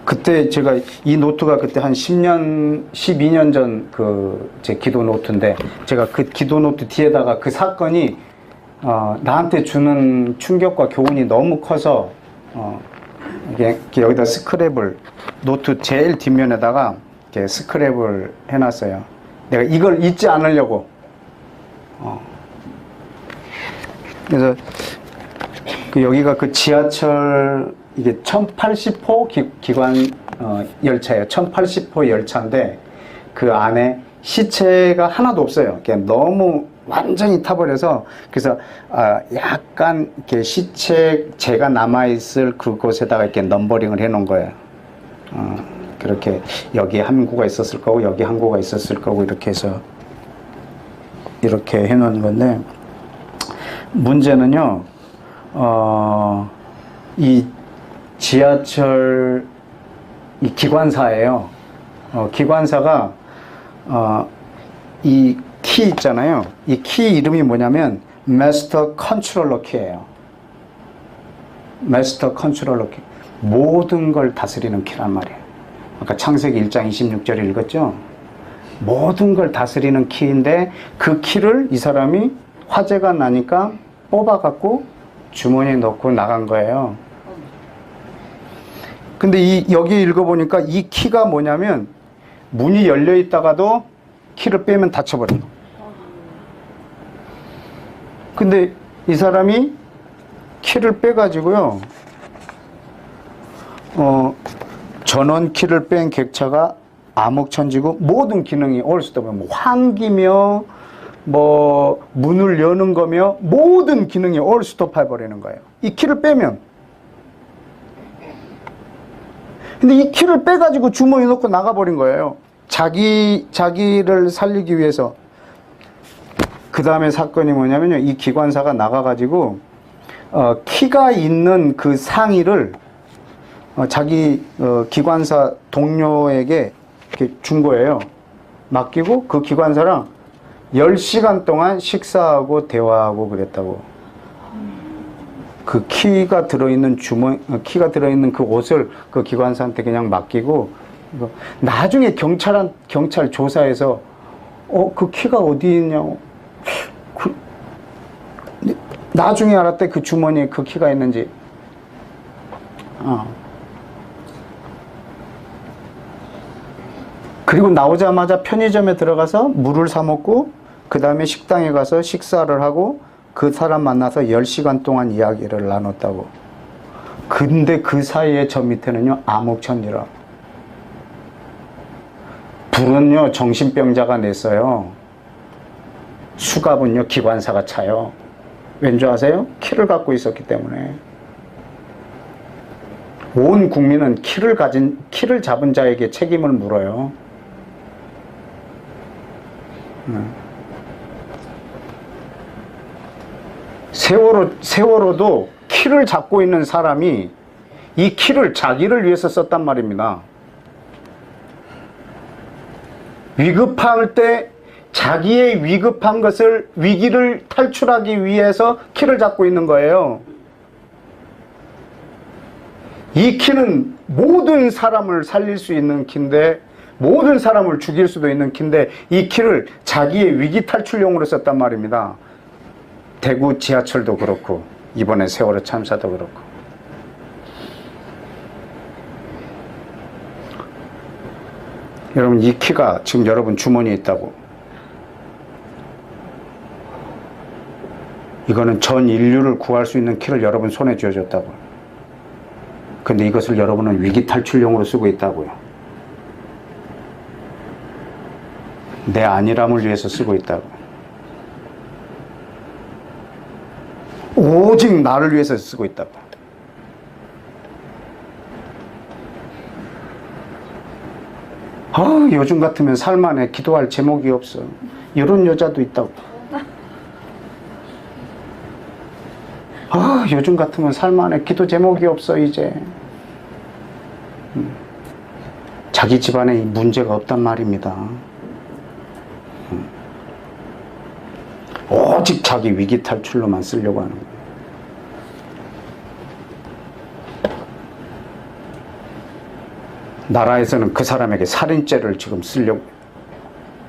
그때 제가 이 노트가 그때 한 12년 전 제 기도 노트인데 제가 그 기도 노트 뒤에다가 그 사건이 나한테 주는 충격과 교훈이 너무 커서 이게 여기다 스크랩을 노트 제일 뒷면에다가 이렇게 스크랩을 해놨어요. 내가 이걸 잊지 않으려고. 그래서 여기가 그 지하철 이게 1080호 기관 열차예요. 1080호 열차인데 그 안에 시체가 하나도 없어요. 그냥 너무 완전히 타버려서, 그래서 약간 이렇게 재가 남아있을 그곳에다가 이렇게 넘버링을 해놓은 거예요. 그렇게 여기 항구가 있었을 거고 여기 항구가 있었을 거고 이렇게 해서 이렇게 해놓은 건데, 문제는요, 이 지하철 이 기관사예요. 기관사가 이 키 있잖아요. 이 키 이름이 뭐냐면 마스터 컨트롤러 키예요. 마스터 컨트롤러 키. 모든 걸 다스리는 키란 말이에요. 아까 창세기 1장 26절 읽었죠? 모든 걸 다스리는 키인데, 그 키를 이 사람이 화재가 나니까 뽑아갖고 주머니에 넣고 나간 거예요. 근데 여기 읽어보니까 이 키가 뭐냐면, 문이 열려 있다가도 키를 빼면 닫혀버려요. 근데 이 사람이 키를 빼가지고요, 전원 키를 뺀 객차가 암흑천지고 모든 기능이 올 수도 없고, 뭐 환기며 뭐 문을 여는 거며 모든 기능이 올 스톱 해버리는 거예요. 이 키를 빼면. 근데 이 키를 빼가지고 주머니 넣고 나가버린 거예요. 자기를 살리기 위해서. 그 다음에 사건이 뭐냐면요, 이 기관사가 나가가지고 키가 있는 그 상의를 자기 기관사 동료에게 이렇게 준 거예요. 맡기고 그 기관사랑 10시간 동안 식사하고 대화하고 그랬다고. 그 키가 들어있는 키가 들어있는 그 옷을 그 기관사한테 그냥 맡기고, 나중에 경찰 조사에서 그 키가 어디 있냐고. 나중에 알았대, 그 주머니에 그 키가 있는지. 그리고 나오자마자 편의점에 들어가서 물을 사 먹고, 그 다음에 식당에 가서 식사를 하고, 그 사람 만나서 10시간 동안 이야기를 나눴다고. 근데 그 사이에 저 밑에는요, 암흑천지라. 불은요, 정신병자가 냈어요. 수갑은요, 기관사가 차요. 왠 줄 아세요? 키를 갖고 있었기 때문에. 온 국민은 키를 잡은 자에게 책임을 물어요. 세월호도 키를 잡고 있는 사람이 이 키를 자기를 위해서 썼단 말입니다. 위급할 때 자기의 위급한 것을, 위기를 탈출하기 위해서 키를 잡고 있는 거예요. 이 키는 모든 사람을 살릴 수 있는 키인데, 모든 사람을 죽일 수도 있는 키인데, 이 키를 자기의 위기 탈출용으로 썼단 말입니다. 대구 지하철도 그렇고 이번에 세월호 참사도 그렇고. 여러분, 이 키가 지금 여러분 주머니에 있다고. 이거는 전 인류를 구할 수 있는 키를 여러분 손에 쥐어줬다고. 근데 이것을 여러분은 위기 탈출용으로 쓰고 있다고요. 내 안일함을 위해서 쓰고 있다고. 오직 나를 위해서 쓰고 있다고. 요즘 같으면 살만해. 기도할 제목이 없어. 이런 여자도 있다고. 요즘 같으면 살만해. 기도 제목이 없어 이제. 자기 집안에 문제가 없단 말입니다. 오직 자기 위기 탈출로만 쓰려고 하는 거예요. 나라에서는 그 사람에게 살인죄를 지금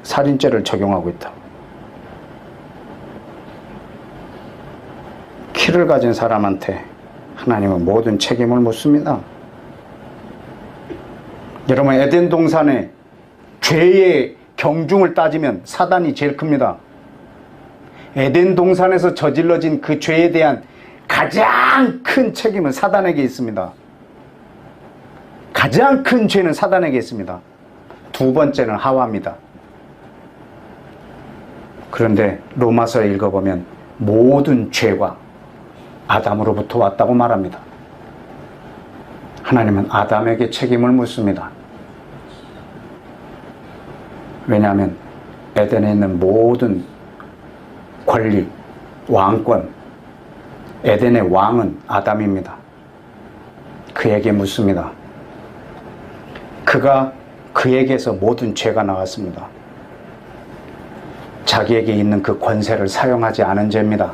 살인죄를 적용하고 있다. 키를 가진 사람한테 하나님은 모든 책임을 묻습니다. 여러분, 에덴 동산의 죄의 경중을 따지면 사단이 제일 큽니다. 에덴 동산에서 저질러진 그 죄에 대한 가장 큰 책임은 사단에게 있습니다. 가장 큰 죄는 사단에게 있습니다. 두 번째는 하와입니다. 그런데 로마서에 읽어보면 모든 죄가 아담으로부터 왔다고 말합니다. 하나님은 아담에게 책임을 묻습니다. 왜냐하면 에덴에 있는 모든 권리, 왕권, 에덴의 왕은 아담입니다. 그에게 묻습니다. 그에게서 모든 죄가 나왔습니다. 자기에게 있는 그 권세를 사용하지 않은 죄입니다.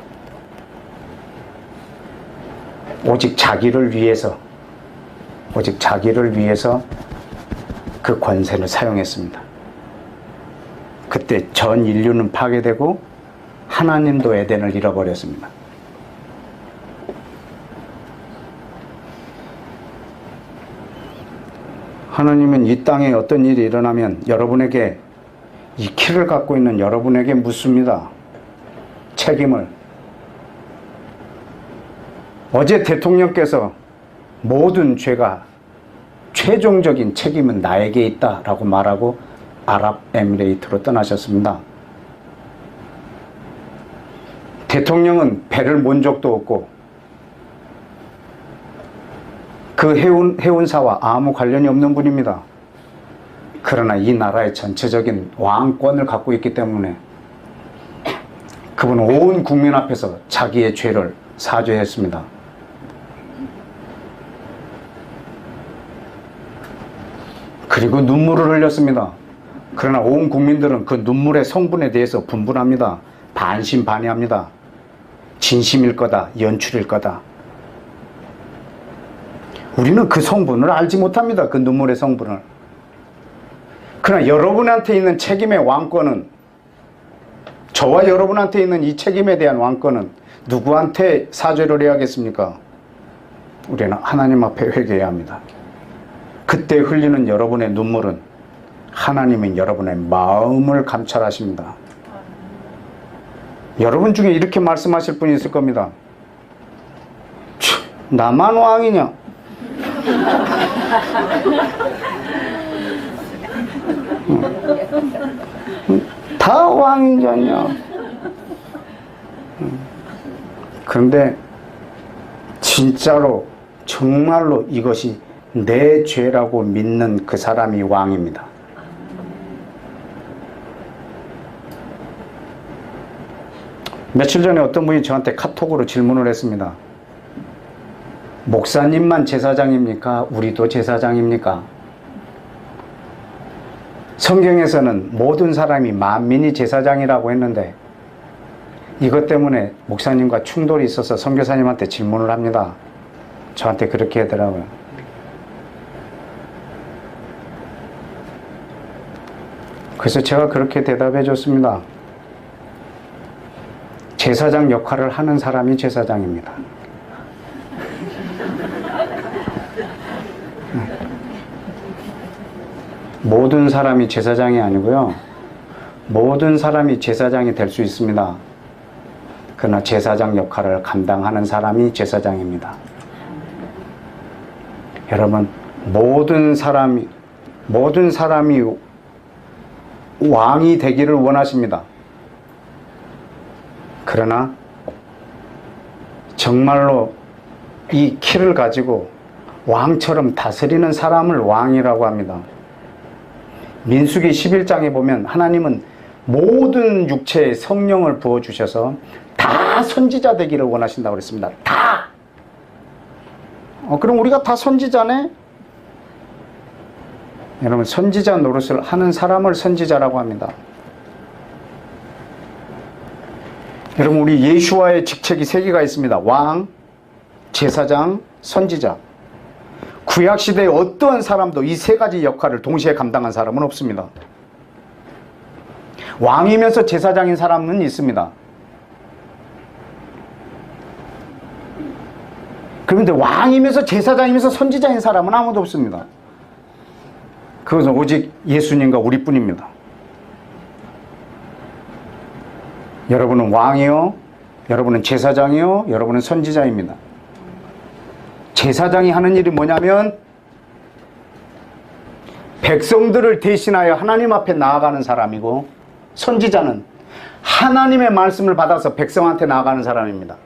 오직 자기를 위해서 그 권세를 사용했습니다. 그때 전 인류는 파괴되고 하나님도 에덴을 잃어버렸습니다. 하나님은 이 땅에 어떤 일이 일어나면 여러분에게, 이 키를 갖고 있는 여러분에게 묻습니다. 책임을. 어제 대통령께서 모든 죄가 최종적인 책임은 나에게 있다라고 말하고 아랍에미레이트로 떠나셨습니다. 대통령은 배를 몬 적도 없고 그 해운사와 아무 관련이 없는 분입니다. 그러나 이 나라의 전체적인 왕권을 갖고 있기 때문에 그분은 온 국민 앞에서 자기의 죄를 사죄했습니다. 그리고 눈물을 흘렸습니다. 그러나 온 국민들은 그 눈물의 성분에 대해서 분분합니다. 반신반의합니다. 진심일 거다, 연출일 거다. 우리는 그 성분을 알지 못합니다. 그 눈물의 성분을. 그러나 여러분한테 있는 책임의 왕권은, 저와 여러분한테 있는 이 책임에 대한 왕권은 누구한테 사죄를 해야겠습니까? 우리는 하나님 앞에 회개해야 합니다. 그때 흘리는 여러분의 눈물은 하나님은 여러분의 마음을 감찰하십니다. 여러분 중에 이렇게 말씀하실 분이 있을 겁니다. 나만 왕이냐? 다 왕이지 않냐? 그런데 진짜로 정말로 이것이 내 죄라고 믿는 그 사람이 왕입니다. 며칠 전에 어떤 분이 저한테 카톡으로 질문을 했습니다. 목사님만 제사장입니까? 우리도 제사장입니까? 성경에서는 모든 사람이 만민이 제사장이라고 했는데 이것 때문에 목사님과 충돌이 있어서 선교사님한테 질문을 합니다. 저한테 그렇게 하더라고요. 그래서 제가 그렇게 대답해 줬습니다. 제사장 역할을 하는 사람이 제사장입니다. 모든 사람이 제사장이 아니고요. 모든 사람이 제사장이 될 수 있습니다. 그러나 제사장 역할을 감당하는 사람이 제사장입니다. 여러분, 모든 사람이 왕이 되기를 원하십니다. 그러나 정말로 이 키를 가지고 왕처럼 다스리는 사람을 왕이라고 합니다. 민수기 11장에 보면 하나님은 모든 육체에 성령을 부어주셔서 다 선지자 되기를 원하신다고 그랬습니다. 다! 그럼 우리가 다 선지자네? 여러분, 선지자 노릇을 하는 사람을 선지자라고 합니다. 여러분, 우리 예수와의 직책이 3개가 있습니다. 왕, 제사장, 선지자. 구약시대의 어떠한 사람도 이 3가지 역할을 동시에 감당한 사람은 없습니다. 왕이면서 제사장인 사람은 있습니다. 그런데 왕이면서 제사장이면서 선지자인 사람은 아무도 없습니다. 그것은 오직 예수님과 우리뿐입니다. 여러분은 왕이요, 여러분은 제사장이요, 여러분은 선지자입니다. 제사장이 하는 일이 뭐냐면 백성들을 대신하여 하나님 앞에 나아가는 사람이고, 선지자는 하나님의 말씀을 받아서 백성한테 나아가는 사람입니다.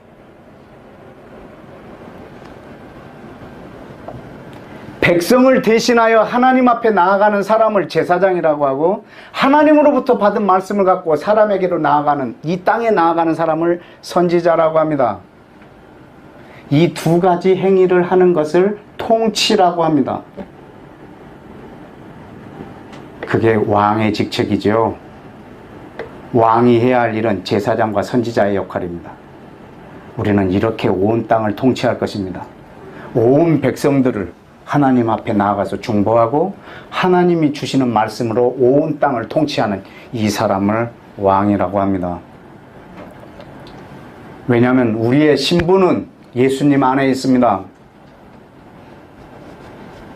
백성을 대신하여 하나님 앞에 나아가는 사람을 제사장이라고 하고, 하나님으로부터 받은 말씀을 갖고 사람에게로 나아가는, 이 땅에 나아가는 사람을 선지자라고 합니다. 이 두 가지 행위를 하는 것을 통치라고 합니다. 그게 왕의 직책이죠. 왕이 해야 할 일은 제사장과 선지자의 역할입니다. 우리는 이렇게 온 땅을 통치할 것입니다. 온 백성들을 하나님 앞에 나아가서 중보하고 하나님이 주시는 말씀으로 온 땅을 통치하는 이 사람을 왕이라고 합니다. 왜냐하면 우리의 신분은 예수님 안에 있습니다.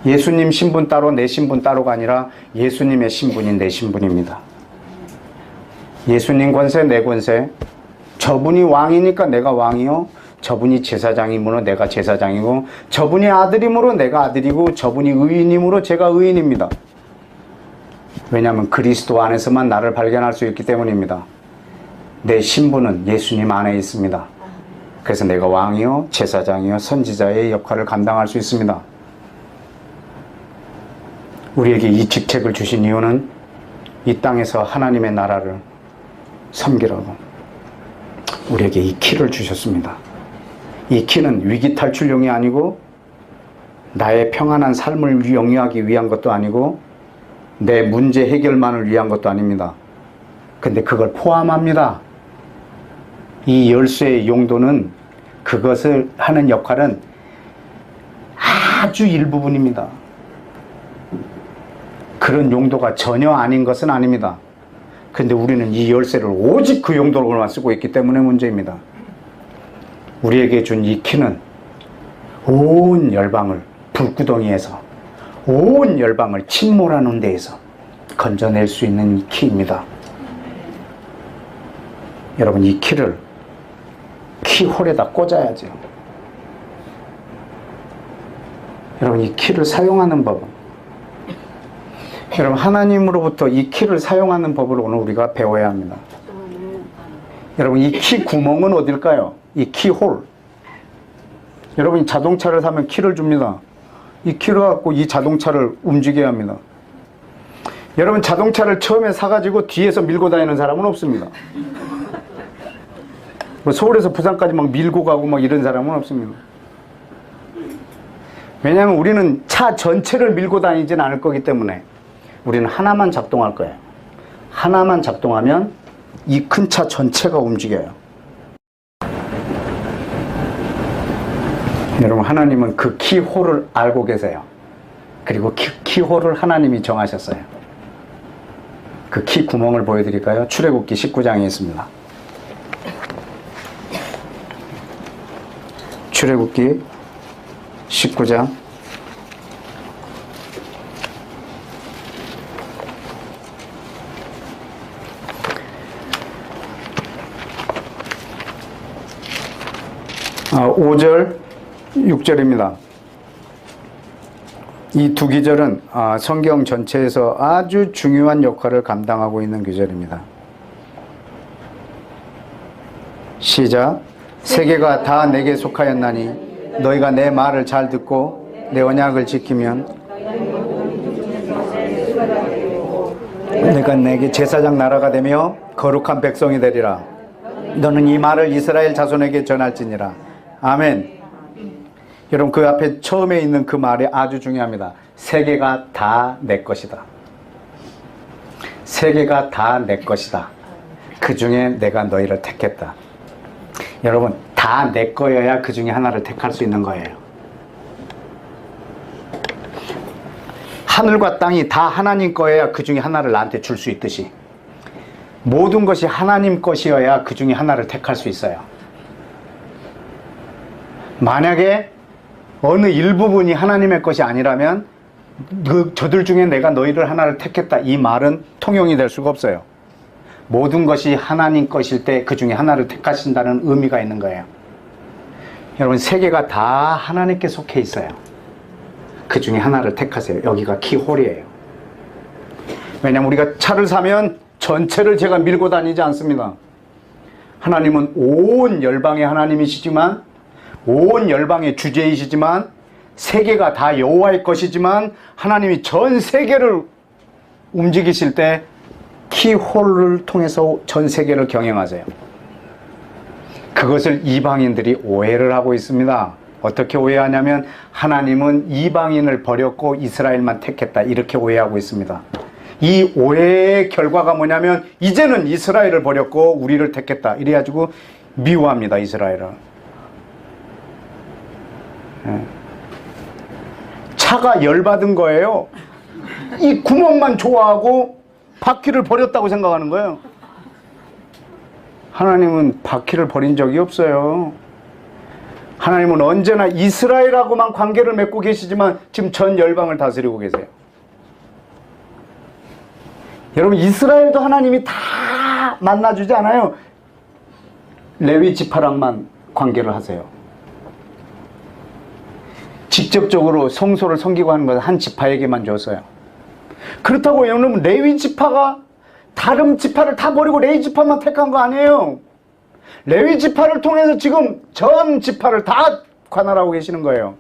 예수님 신분 따로 내 신분 따로가 아니라 예수님의 신분이 내 신분입니다. 예수님 권세 내 권세, 저분이 왕이니까 내가 왕이요, 저분이 제사장이므로 내가 제사장이고, 저분이 아들이므로 내가 아들이고, 저분이 의인이므로 제가 의인입니다. 왜냐하면 그리스도 안에서만 나를 발견할 수 있기 때문입니다. 내 신분은 예수님 안에 있습니다. 그래서 내가 왕이요, 제사장이요, 선지자의 역할을 감당할 수 있습니다. 우리에게 이 직책을 주신 이유는 이 땅에서 하나님의 나라를 섬기라고 우리에게 이 키를 주셨습니다. 이 키는 위기 탈출용이 아니고 나의 평안한 삶을 영위하기 위한 것도 아니고 내 문제 해결만을 위한 것도 아닙니다. 근데 그걸 포함합니다. 이 열쇠의 용도는, 그것을 하는 역할은 아주 일부분입니다. 그런 용도가 전혀 아닌 것은 아닙니다. 근데 우리는 이 열쇠를 오직 그 용도로만 쓰고 있기 때문에 문제입니다. 우리에게 준 이 키는 온 열방을 불구덩이에서, 온 열방을 침몰하는 데에서 건져낼 수 있는 이 키입니다. 여러분, 이 키를 키홀에다 꽂아야죠. 여러분, 이 키를 사용하는 법은, 여러분, 하나님으로부터 이 키를 사용하는 법을 오늘 우리가 배워야 합니다. 여러분, 이 키 구멍은 어딜까요? 이 키홀. 여러분, 자동차를 사면 키를 줍니다. 이 키를 갖고 이 자동차를 움직여야 합니다. 여러분, 자동차를 처음에 사가지고 뒤에서 밀고 다니는 사람은 없습니다. 뭐 서울에서 부산까지 막 밀고 가고 막 이런 사람은 없습니다. 왜냐하면 우리는 차 전체를 밀고 다니진 않을 거기 때문에 우리는 하나만 작동할 거예요. 하나만 작동하면 이 큰 차 전체가 움직여요. 여러분, 하나님은 그 키홀을 알고 계세요. 그리고 키홀을 하나님이 정하셨어요. 그 키 구멍을 보여드릴까요? 출애굽기 19장에 있습니다. 출애굽기 19장 5절 6절입니다. 이 두 구절은 성경 전체에서 아주 중요한 역할을 감당하고 있는 구절입니다. 시작. 세계가 다 내게 속하였나니 너희가 내 말을 잘 듣고 내 언약을 지키면 내가 내게 제사장 나라가 되며 거룩한 백성이 되리라. 너는 이 말을 이스라엘 자손에게 전할지니라. 아멘. 여러분, 그 앞에 처음에 있는 그 말이 아주 중요합니다. 세계가 다 내 것이다. 세계가 다 내 것이다. 그 중에 내가 너희를 택했다. 여러분, 다 내 거여야 그 중에 하나를 택할 수 있는 거예요. 하늘과 땅이 다 하나님 거여야 그 중에 하나를 나한테 줄 수 있듯이 모든 것이 하나님 것이어야 그 중에 하나를 택할 수 있어요. 만약에 어느 일부분이 하나님의 것이 아니라면 저들 중에 내가 너희를 하나를 택했다, 이 말은 통용이 될 수가 없어요. 모든 것이 하나님 것일 때 그 중에 하나를 택하신다는 의미가 있는 거예요. 여러분, 세계가 다 하나님께 속해 있어요. 그 중에 하나를 택하세요. 여기가 키홀이에요. 왜냐하면 우리가 차를 사면 전체를 제가 밀고 다니지 않습니다. 하나님은 온 열방의 하나님이시지만, 온 열방의 주제이시지만, 세계가 다 여호와의 것이지만, 하나님이 전 세계를 움직이실 때 키홀을 통해서 전 세계를 경영하세요. 그것을 이방인들이 오해를 하고 있습니다. 어떻게 오해하냐면 하나님은 이방인을 버렸고 이스라엘만 택했다, 이렇게 오해하고 있습니다. 이 오해의 결과가 뭐냐면 이제는 이스라엘을 버렸고 우리를 택했다, 이래가지고 미워합니다, 이스라엘을. 차가 열받은 거예요. 이 구멍만 좋아하고 바퀴를 버렸다고 생각하는 거예요. 하나님은 바퀴를 버린 적이 없어요. 하나님은 언제나 이스라엘하고만 관계를 맺고 계시지만 지금 전 열방을 다스리고 계세요. 여러분, 이스라엘도 하나님이 다 만나주지 않아요. 레위 지파랑만 관계를 하세요. 직접적으로 성소를 섬기고 하는 것은 한 지파에게만 줬어요. 그렇다고 여러분, 레위 지파가 다른 지파를 다 버리고 레위 지파만 택한 거 아니에요. 레위 지파를 통해서 지금 전 지파를 다 관할하고 계시는 거예요.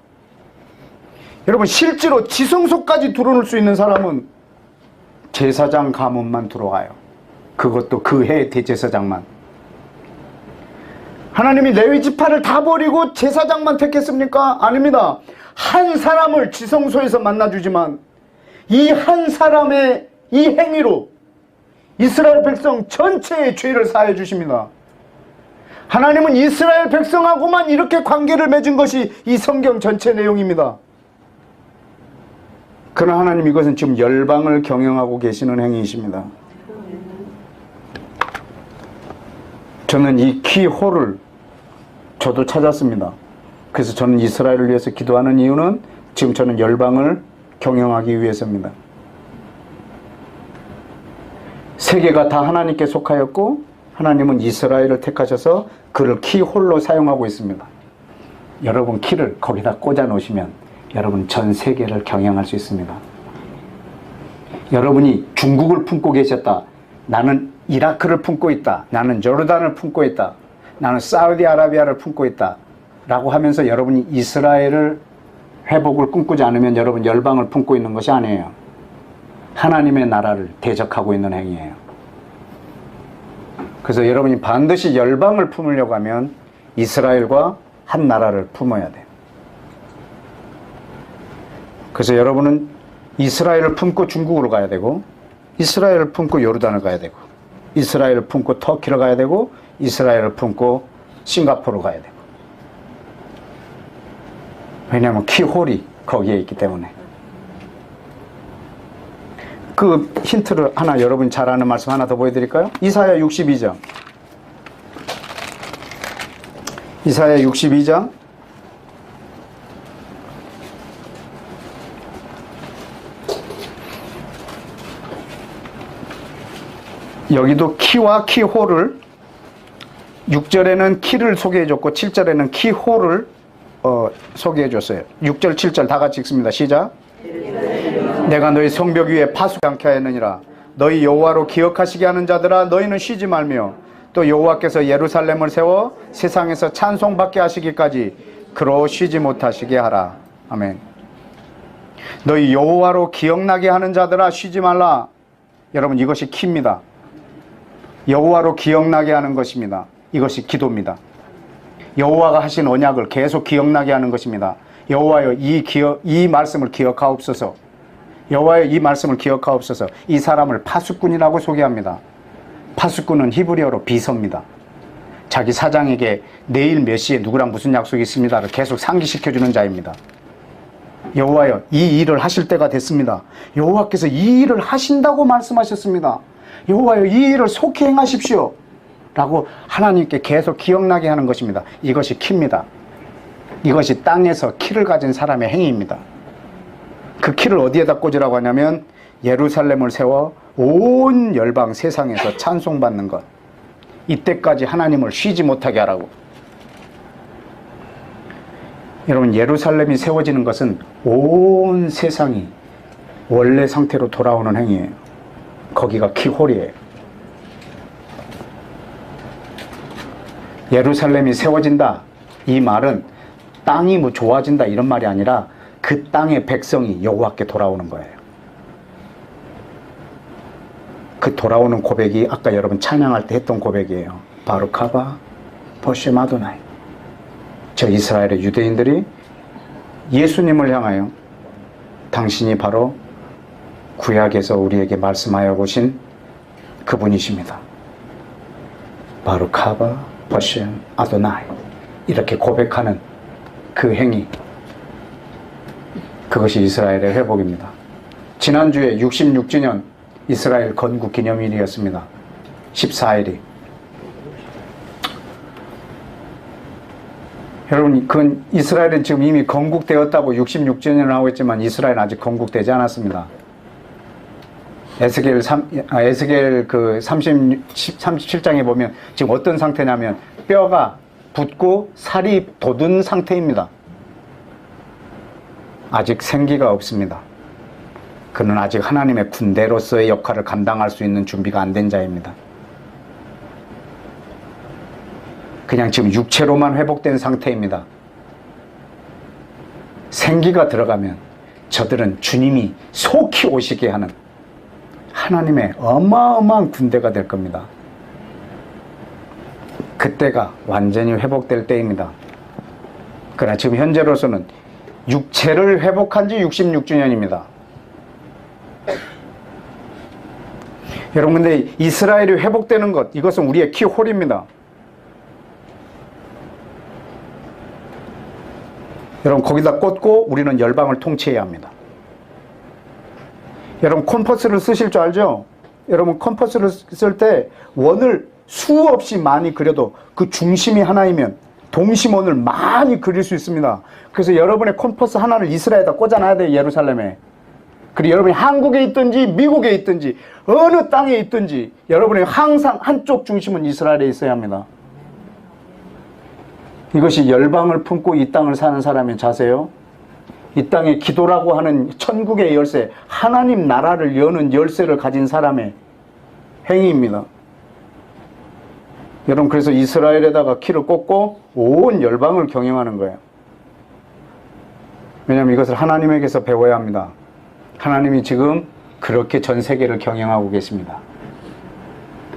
여러분, 실제로 지성소까지 들어올 수 있는 사람은 제사장 가문만 들어가요. 그것도 그 해 대제사장만. 하나님이 레위 지파를 다 버리고 제사장만 택했습니까? 아닙니다. 한 사람을 지성소에서 만나주지만 이 한 사람의 이 행위로 이스라엘 백성 전체의 죄를 사해 주십니다. 하나님은 이스라엘 백성하고만 이렇게 관계를 맺은 것이 이 성경 전체 내용입니다. 그러나 하나님, 이것은 지금 열방을 경영하고 계시는 행위이십니다. 저는 이 키홀을 저도 찾았습니다. 그래서 저는 이스라엘을 위해서 기도하는 이유는 지금 저는 열방을 경영하기 위해서입니다. 세계가 다 하나님께 속하였고 하나님은 이스라엘을 택하셔서 그를 키홀로 사용하고 있습니다. 여러분, 키를 거기다 꽂아 놓으시면 여러분 전 세계를 경영할 수 있습니다. 여러분이 중국을 품고 계셨다, 나는 이라크를 품고 있다, 나는 요르단을 품고 있다, 나는 사우디아라비아를 품고 있다 라고 하면서 여러분이 이스라엘을 회복을 꿈꾸지 않으면 여러분 열방을 품고 있는 것이 아니에요. 하나님의 나라를 대적하고 있는 행위예요. 그래서 여러분이 반드시 열방을 품으려고 하면 이스라엘과 한 나라를 품어야 돼요. 그래서 여러분은 이스라엘을 품고 중국으로 가야 되고, 이스라엘을 품고 요르단을 가야 되고, 이스라엘을 품고 터키를 가야 되고, 이스라엘을 품고 싱가포르로 가야 되고. 왜냐하면 키홀이 거기에 있기 때문에. 그 힌트를 하나, 여러분 잘 아는 말씀 하나 더 보여드릴까요? 이사야 62장. 이사야 62장. 여기도 키와 키홀을, 6절에는 키를 소개해줬고 7절에는 키홀을 소개해줬어요. 6절 7절 다 같이 읽습니다. 시작. 내가 너희 성벽 위에 파수하지 않게 하였느니라. 너희 여호와로 기억하시게 하는 자들아, 너희는 쉬지 말며 또 여호와께서 예루살렘을 세워 세상에서 찬송받게 하시기까지 그로 쉬지 못하시게 하라. 아멘. 너희 여호와로 기억나게 하는 자들아, 쉬지 말라. 여러분, 이것이 키입니다. 여호와로 기억나게 하는 것입니다. 이것이 기도입니다. 여호와가 하신 언약을 계속 기억나게 하는 것입니다. 여호와여, 이 말씀을 기억하옵소서. 여호와여, 이 말씀을 기억하옵소서. 이 사람을 파수꾼이라고 소개합니다. 파수꾼은 히브리어로 비서입니다. 자기 사장에게 내일 몇 시에 누구랑 무슨 약속이 있습니다를 계속 상기시켜주는 자입니다. 여호와여, 이 일을 하실 때가 됐습니다. 여호와께서 이 일을 하신다고 말씀하셨습니다. 여호와여, 이 일을 속히 행하십시오 라고 하나님께 계속 기억나게 하는 것입니다. 이것이 키입니다. 이것이 땅에서 키를 가진 사람의 행위입니다. 그 키를 어디에다 꽂으라고 하냐면 예루살렘을 세워 온 열방 세상에서 찬송받는 것, 이때까지 하나님을 쉬지 못하게 하라고. 여러분, 예루살렘이 세워지는 것은 온 세상이 원래 상태로 돌아오는 행위예요. 거기가 키홀이에요. 예루살렘이 세워진다, 이 말은 땅이 뭐 좋아진다 이런 말이 아니라 그 땅의 백성이 여호와께 돌아오는 거예요. 그 돌아오는 고백이 아까 여러분 찬양할 때 했던 고백이에요. 바루카바 보셈 아도나이. 저 이스라엘의 유대인들이 예수님을 향하여 당신이 바로 구약에서 우리에게 말씀하여 오신 그분이십니다. 바루카바 보셈 아도나이. 이렇게 고백하는 그 행위, 그것이 이스라엘의 회복입니다. 지난주에 66주년 이스라엘 건국 기념일이었습니다. 14일이. 여러분, 그건 이스라엘은 지금 이미 건국되었다고 66주년을 하고 있지만 이스라엘은 아직 건국되지 않았습니다. 에스겔 그 37장에 보면 지금 어떤 상태냐면 뼈가 붙고 살이 돋은 상태입니다. 아직 생기가 없습니다. 그는 아직 하나님의 군대로서의 역할을 감당할 수 있는 준비가 안 된 자입니다. 그냥 지금 육체로만 회복된 상태입니다. 생기가 들어가면 저들은 주님이 속히 오시게 하는 하나님의 어마어마한 군대가 될 겁니다. 그때가 완전히 회복될 때입니다. 그러나 지금 현재로서는 육체를 회복한 지 66주년입니다. 여러분, 근데 이스라엘이 회복되는 것, 이것은 우리의 키홀입니다. 여러분, 거기다 꽂고 우리는 열방을 통치해야 합니다. 여러분, 컴퍼스를 쓰실 줄 알죠? 여러분, 컴퍼스를 쓸 때 원을 수없이 많이 그려도 그 중심이 하나이면 동심원을 많이 그릴 수 있습니다. 그래서 여러분의 컴퍼스 하나를 이스라엘에다 꽂아놔야 돼요. 예루살렘에. 그리고 여러분이 한국에 있든지 미국에 있든지 어느 땅에 있든지 여러분이 항상 한쪽 중심은 이스라엘에 있어야 합니다. 이것이 열방을 품고 이 땅을 사는 사람의 자세요. 이 땅에 기도라고 하는 천국의 열쇠, 하나님 나라를 여는 열쇠를 가진 사람의 행위입니다. 여러분, 그래서 이스라엘에다가 키를 꽂고 온 열방을 경영하는 거예요. 왜냐하면 이것을 하나님에게서 배워야 합니다. 하나님이 지금 그렇게 전 세계를 경영하고 계십니다.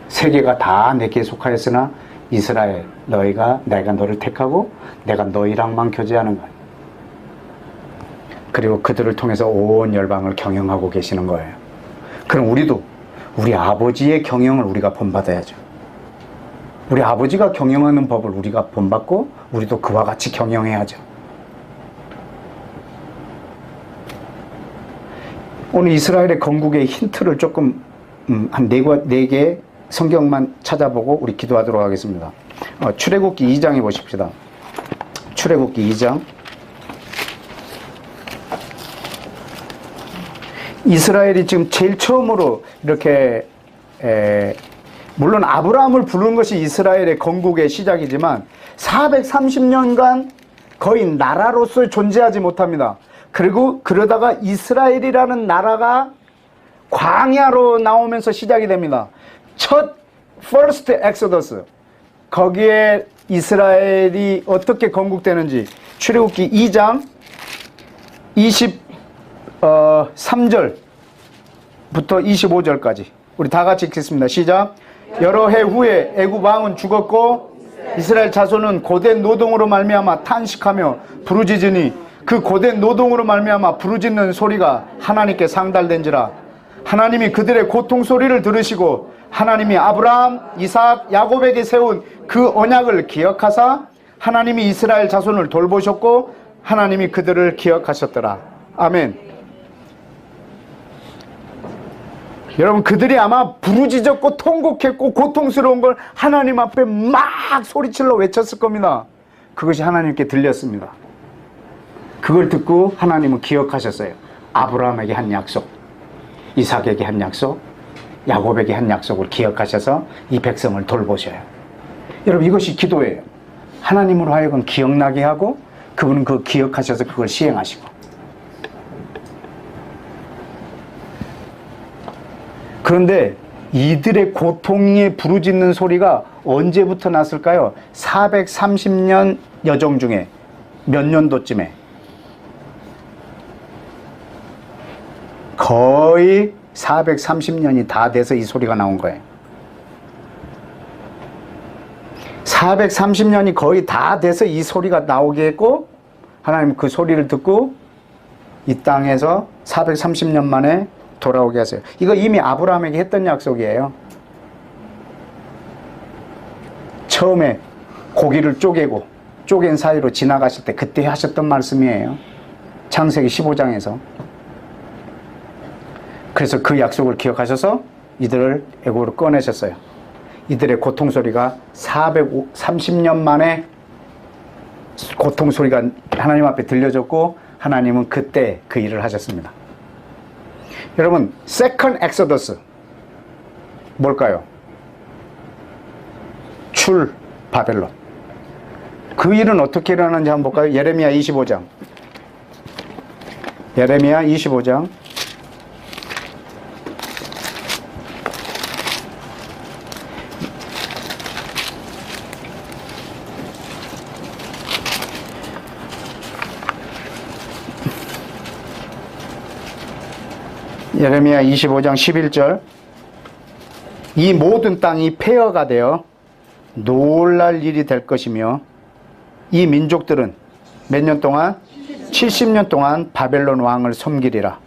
세계가 다 내게 속하였으나 이스라엘, 내가 너를 택하고 내가 너희랑만 교제하는 거예요. 그리고 그들을 통해서 온 열방을 경영하고 계시는 거예요. 그럼 우리도 우리 아버지의 경영을 우리가 본받아야죠. 우리 아버지가 경영하는 법을 우리가 본받고 우리도 그와 같이 경영해야죠. 오늘 이스라엘의 건국의 힌트를 조금 한 4개 성경만 찾아보고 우리 기도하도록 하겠습니다. 출애굽기 2장에 보십시다. 출애굽기 2장. 이스라엘이 지금 제일 처음으로 이렇게 물론 아브라함을 부른 것이 이스라엘의 건국의 시작이지만 430년간 거의 나라로서 존재하지 못합니다. 그리고 그러다가 이스라엘이라는 나라가 광야로 나오면서 시작이 됩니다. 첫 first exodus, 거기에 이스라엘이 어떻게 건국되는지 출애굽기 2장 23절부터 25절까지 우리 다 같이 읽겠습니다. 시작. 여러 해 후에 애굽 왕은 죽었고 이스라엘 자손은 고된 노동으로 말미암아 탄식하며 부르짖으니 그 고된 노동으로 말미암아 부르짖는 소리가 하나님께 상달된지라. 하나님이 그들의 고통 소리를 들으시고 하나님이 아브라함, 이삭, 야곱에게 세운 그 언약을 기억하사 하나님이 이스라엘 자손을 돌보셨고 하나님이 그들을 기억하셨더라. 아멘. 여러분, 그들이 아마 부르짖었고 통곡했고 고통스러운 걸 하나님 앞에 막 소리칠러 외쳤을 겁니다. 그것이 하나님께 들렸습니다. 그걸 듣고 하나님은 기억하셨어요. 아브라함에게 한 약속, 이삭에게 한 약속, 야곱에게 한 약속을 기억하셔서 이 백성을 돌보셔요. 여러분, 이것이 기도예요. 하나님으로 하여금 기억나게 하고 그분은 그 기억하셔서 그걸 시행하시고. 그런데 이들의 고통이 부르짖는 소리가 언제부터 났을까요? 430년 여정 중에 몇 년도쯤에? 거의 430년이 다 돼서 이 소리가 나온 거예요. 430년이 거의 다 돼서 이 소리가 나오게 했고, 하나님 그 소리를 듣고 이 땅에서 430년 만에 돌아오게 하세요. 이거 이미 아브라함에게 했던 약속이에요. 처음에 고기를 쪼갠 사이로 지나가실 때 그때 하셨던 말씀이에요. 창세기 15장에서. 그래서 그 약속을 기억하셔서 이들을 애굽으로 꺼내셨어요. 이들의 고통 소리가 430년 만에 고통 소리가 하나님 앞에 들려졌고, 하나님은 그때 그 일을 하셨습니다. 여러분, 세컨드 엑소더스 뭘까요? 출 바벨론. 그 일은 어떻게 일어나는지 한번 볼까요? 예레미야 25장. 예레미야 25장. 예레미야 25장 11절. 이 모든 땅이 폐허가 되어 놀랄 일이 될 것이며, 이 민족들은 몇 년 동안? 70년 동안 바벨론 왕을 섬기리라.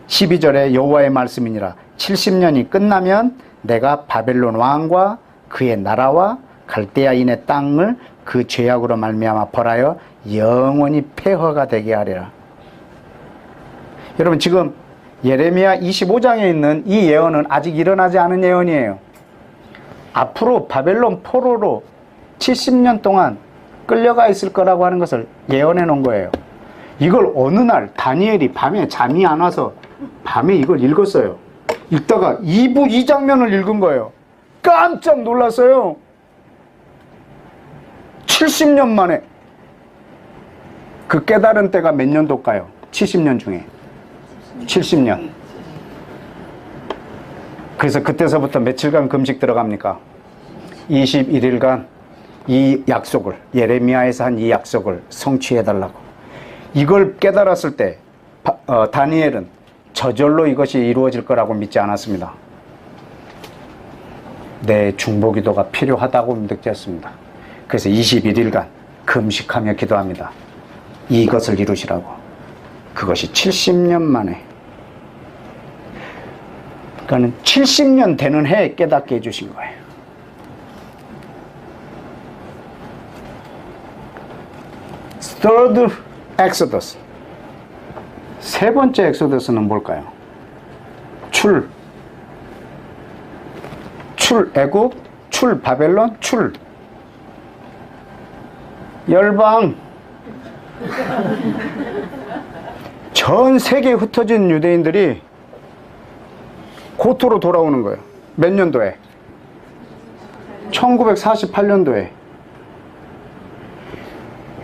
12절에 여호와의 말씀이니라. 70년이 끝나면 내가 바벨론 왕과 그의 나라와 갈대아인의 땅을 그 죄악으로 말미암아 벌하여 영원히 폐허가 되게 하리라. 여러분, 지금 예레미야 25장에 있는 이 예언은 아직 일어나지 않은 예언이에요. 앞으로 바벨론 포로로 70년 동안 끌려가 있을 거라고 하는 것을 예언해 놓은 거예요. 이걸 어느 날 다니엘이 밤에 잠이 안 와서 밤에 이걸 읽었어요. 읽다가 이 장면을 읽은 거예요. 깜짝 놀랐어요. 70년 만에. 그 깨달은 때가 몇 년도일까요? 70년 중에 70년. 그래서 그때서부터 며칠간 금식 들어갑니까? 21일간 이 약속을, 예레미야에서 한 이 약속을 성취해달라고. 이걸 깨달았을 때 다니엘은 저절로 이것이 이루어질 거라고 믿지 않았습니다. 내 중보기도가 필요하다고 느꼈습니다. 그래서 21일간 금식하며 기도합니다. 이것을 이루시라고. 그것이 70년 만에. 그러니까 70년 되는 해에 깨닫게 해주신 거예요. Third Exodus. 세 번째 엑소더스는 뭘까요? 애굽, 출 바벨론, 열방. 전 세계에 흩어진 유대인들이 고토로 돌아오는 거예요. 몇 년도에? 1948년도에.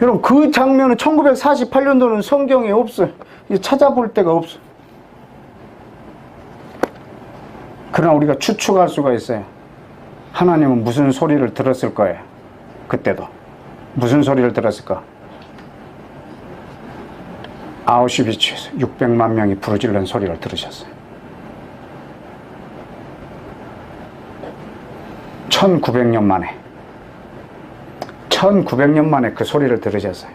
여러분, 그 장면은 1948년도는 성경에 없어요. 찾아볼 데가 없어요. 그러나 우리가 추측할 수가 있어요. 하나님은 무슨 소리를 들었을 거예요. 그때도. 무슨 소리를 들었을까? 아우슈비츠에서 600만 명이 부르짖는 소리를 들으셨어요. 1900년 만에. 1900년 만에 그 소리를 들으셨어요.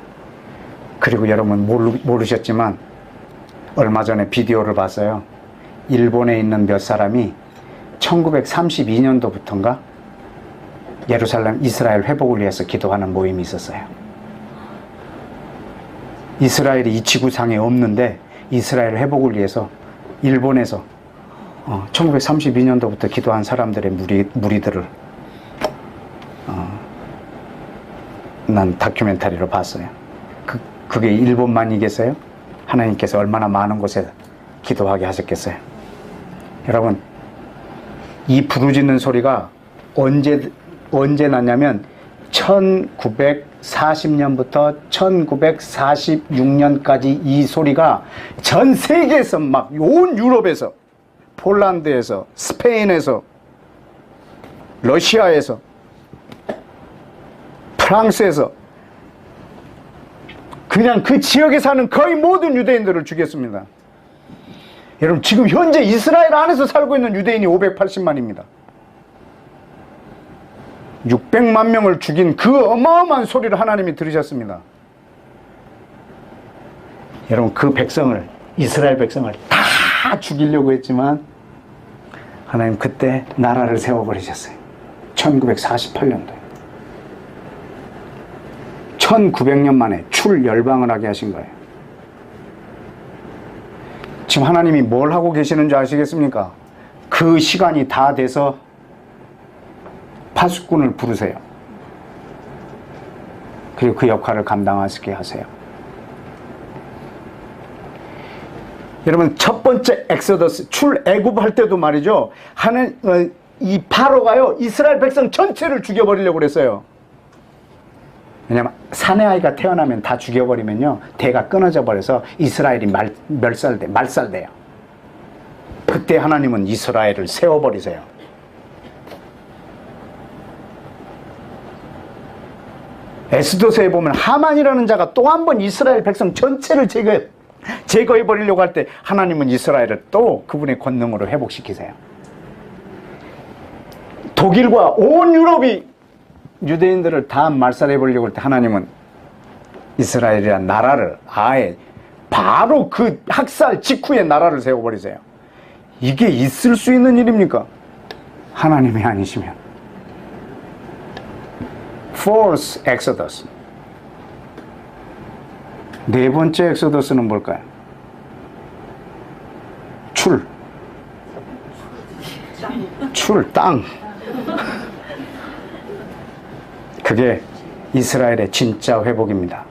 그리고 여러분 모르셨지만 얼마 전에 비디오를 봤어요. 일본에 있는 몇 사람이 1932년도부터인가 예루살렘 이스라엘 회복을 위해서 기도하는 모임이 있었어요. 이스라엘이 이 지구상에 없는데 이스라엘 회복을 위해서 일본에서 1932년도부터 기도한 사람들의 무리들을 난 다큐멘터리로 봤어요. 그게 일본만이겠어요? 하나님께서 얼마나 많은 곳에 기도하게 하셨겠어요? 여러분, 이 부르짖는 소리가 언제 났냐면 1940년부터 1946년까지 이 소리가 전 세계에서 막 온 유럽에서, 폴란드에서, 스페인에서 러시아에서, 프랑스에서 그냥 그 지역에 사는 거의 모든 유대인들을 죽였습니다. 여러분, 지금 현재 이스라엘 안에서 살고 있는 유대인이 580만입니다. 600만 명을 죽인 그 어마어마한 소리를 하나님이 들으셨습니다. 여러분, 그 백성을, 이스라엘 백성을 다 죽이려고 했지만 하나님 그때 나라를 세워버리셨어요. 1948년도에 1900년 만에 출열방을 하게 하신 거예요. 지금 하나님이 뭘 하고 계시는지 아시겠습니까? 그 시간이 다 돼서 파수꾼을 부르세요. 그리고 그 역할을 감당하게 하세요. 여러분, 첫 번째 엑소더스, 출애굽할 때도 말이죠, 이 바로가요 이스라엘 백성 전체를 죽여버리려고 그랬어요. 왜냐면 사내 아이가 태어나면 다 죽여버리면요 대가 끊어져 버려서 이스라엘이 말살돼요. 그때 하나님은 이스라엘을 세워버리세요. 에스더서에 보면 하만이라는 자가 또 한 번 이스라엘 백성 전체를 제거해버리려고 할 때 하나님은 이스라엘을 또 그분의 권능으로 회복시키세요. 독일과 온 유럽이 유대인들을 다 말살해버리려고 할 때 하나님은 이스라엘이라는 나라를 아예 바로 그 학살 직후에 나라를 세워버리세요. 이게 있을 수 있는 일입니까? 하나님이 아니시면. Fourth Exodus. 네 번째 엑소더스는 뭘까요? 땅. 그게 이스라엘의 진짜 회복입니다.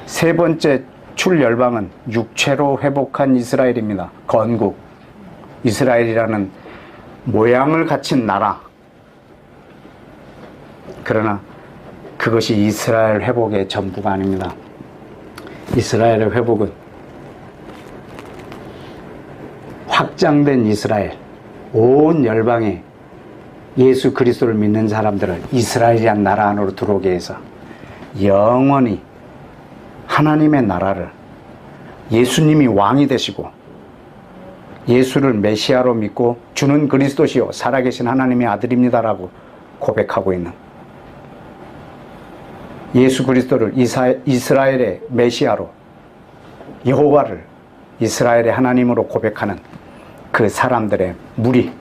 세 번째 출열방은 육체로 회복한 이스라엘입니다. 건국. 이스라엘이라는 모양을 갖춘 나라. 그러나 그것이 이스라엘 회복의 전부가 아닙니다. 이스라엘의 회복은 확장된 이스라엘, 온 열방에 예수 그리스도를 믿는 사람들을 이스라엘이란 나라 안으로 들어오게 해서 영원히 하나님의 나라를, 예수님이 왕이 되시고 예수를 메시아로 믿고 주는 그리스도시요 살아계신 하나님의 아들입니다라고 고백하고 있는, 예수 그리스도를 이스라엘의 메시아로, 여호와를 이스라엘의 하나님으로 고백하는 그 사람들의 무리,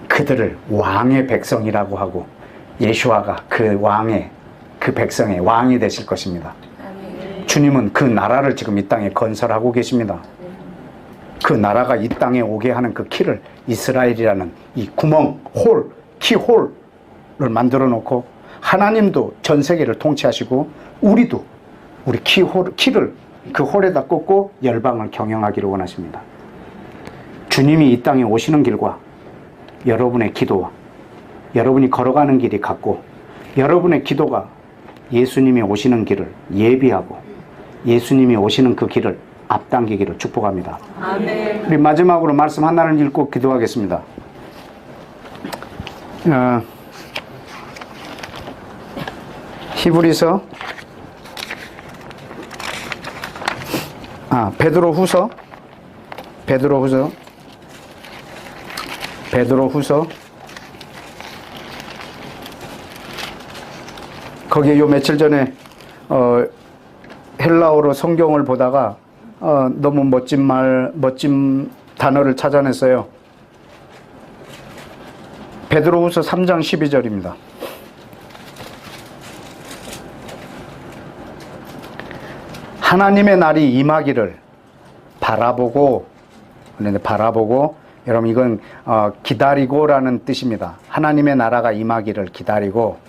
그들을 왕의 백성이라고 하고 예수아가 그 왕의, 그 백성의 왕이 되실 것입니다. 주님은 그 나라를 지금 이 땅에 건설하고 계십니다. 그 나라가 이 땅에 오게 하는 그 키를 이스라엘이라는 이 구멍, 키홀을 만들어 놓고 하나님도 전 세계를 통치하시고 우리도 우리 키를 그 홀에다 꽂고 열방을 경영하기를 원하십니다. 주님이 이 땅에 오시는 길과 여러분의 기도와 여러분이 걸어가는 길이 같고, 여러분의 기도가 예수님이 오시는 길을 예비하고 예수님이 오시는 그 길을 앞당기기를 축복합니다. 아멘. 우리 마지막으로 말씀 하나를 읽고 기도하겠습니다. 히브리서 베드로후서 거기에 요 며칠 전에 헬라어로 성경을 보다가 너무 멋진 단어를 찾아냈어요. 베드로후서 3장 12절입니다. 하나님의 날이 임하기를 바라보고, 여러분 이건 기다리고라는 뜻입니다. 하나님의 나라가 임하기를 기다리고,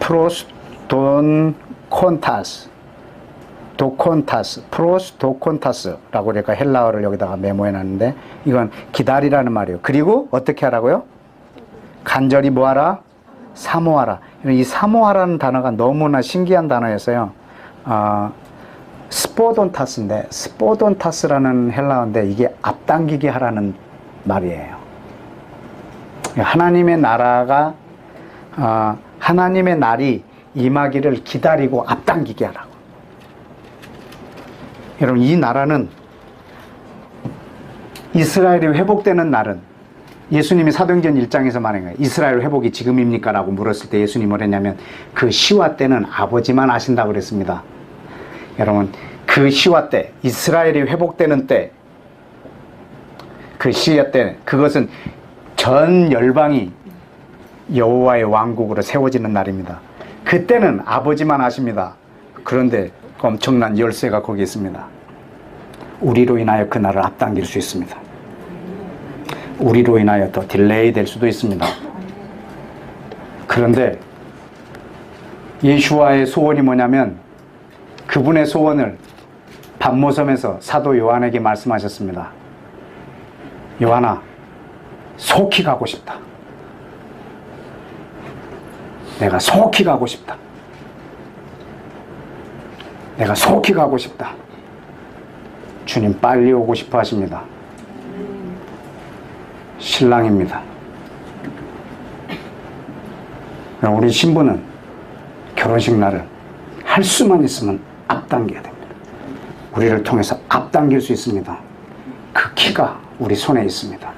프로스톤콘타스라고 그러니까 헬라어를 여기다가 메모해 놨는데, 이건 기다리라는 말이에요. 그리고 어떻게 하라고요? 간절히 뭐하라? 사모하라. 이 사모하라는 단어가 너무나 신기한 단어였어요. 스포돈타스인데, 스포돈타스라는 헬라어인데 이게 앞당기게 하라는 말이에요. 하나님의 나라가 하나님의 날이 임하기를 기다리고 앞당기게 하라고. 여러분, 이 나라는, 이스라엘이 회복되는 날은, 예수님이 사도행전 1장에서 말한 거예요. 이스라엘 회복이 지금입니까? 라고 물었을 때 예수님이 뭐랬냐면 그 시와 때는 아버지만 아신다고 그랬습니다. 여러분, 그 시와 때, 이스라엘이 회복되는 때, 그 시와 때, 그것은 전 열방이 여호와의 왕국으로 세워지는 날입니다. 그때는 아버지만 아십니다. 그런데 엄청난 열쇠가 거기 있습니다. 우리로 인하여 그 날을 앞당길 수 있습니다. 우리로 인하여 더 딜레이 될 수도 있습니다. 그런데 예수와의 소원이 뭐냐면, 그분의 소원을 반모섬에서 사도 요한에게 말씀하셨습니다. 요한아, 속히 가고 싶다. 내가 속히 가고 싶다. 내가 속히 가고 싶다. 주님 빨리 오고 싶어 하십니다. 신랑입니다. 우리 신부는 결혼식 날을 할 수만 있으면 앞당겨야 됩니다. 우리를 통해서 앞당길 수 있습니다. 그 키가 우리 손에 있습니다.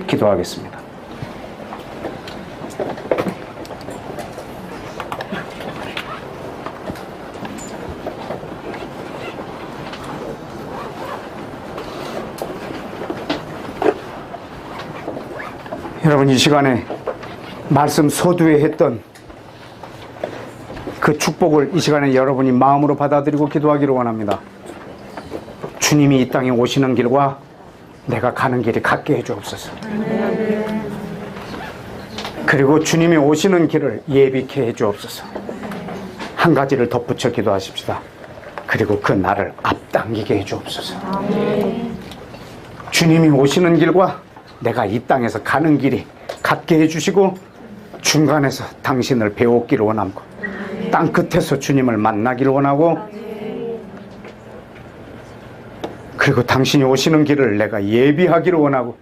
기도하겠습니다. 여러분, 이 시간에 말씀 서두에 했던 그 축복을 이 시간에 여러분이 마음으로 받아들이고 기도하기를 원합니다. 주님이 이 땅에 오시는 길과 내가 가는 길이 같게 해주옵소서. 그리고 주님이 오시는 길을 예비케 해주옵소서. 한 가지를 덧붙여 기도하십시다. 그리고 그 날을 앞당기게 해주옵소서. 주님이 오시는 길과 내가 이 땅에서 가는 길이 같게 해주시고, 중간에서 당신을 배웠기를 원하고, 땅 끝에서 주님을 만나기를 원하고, 그리고 당신이 오시는 길을 내가 예비하기를 원하고,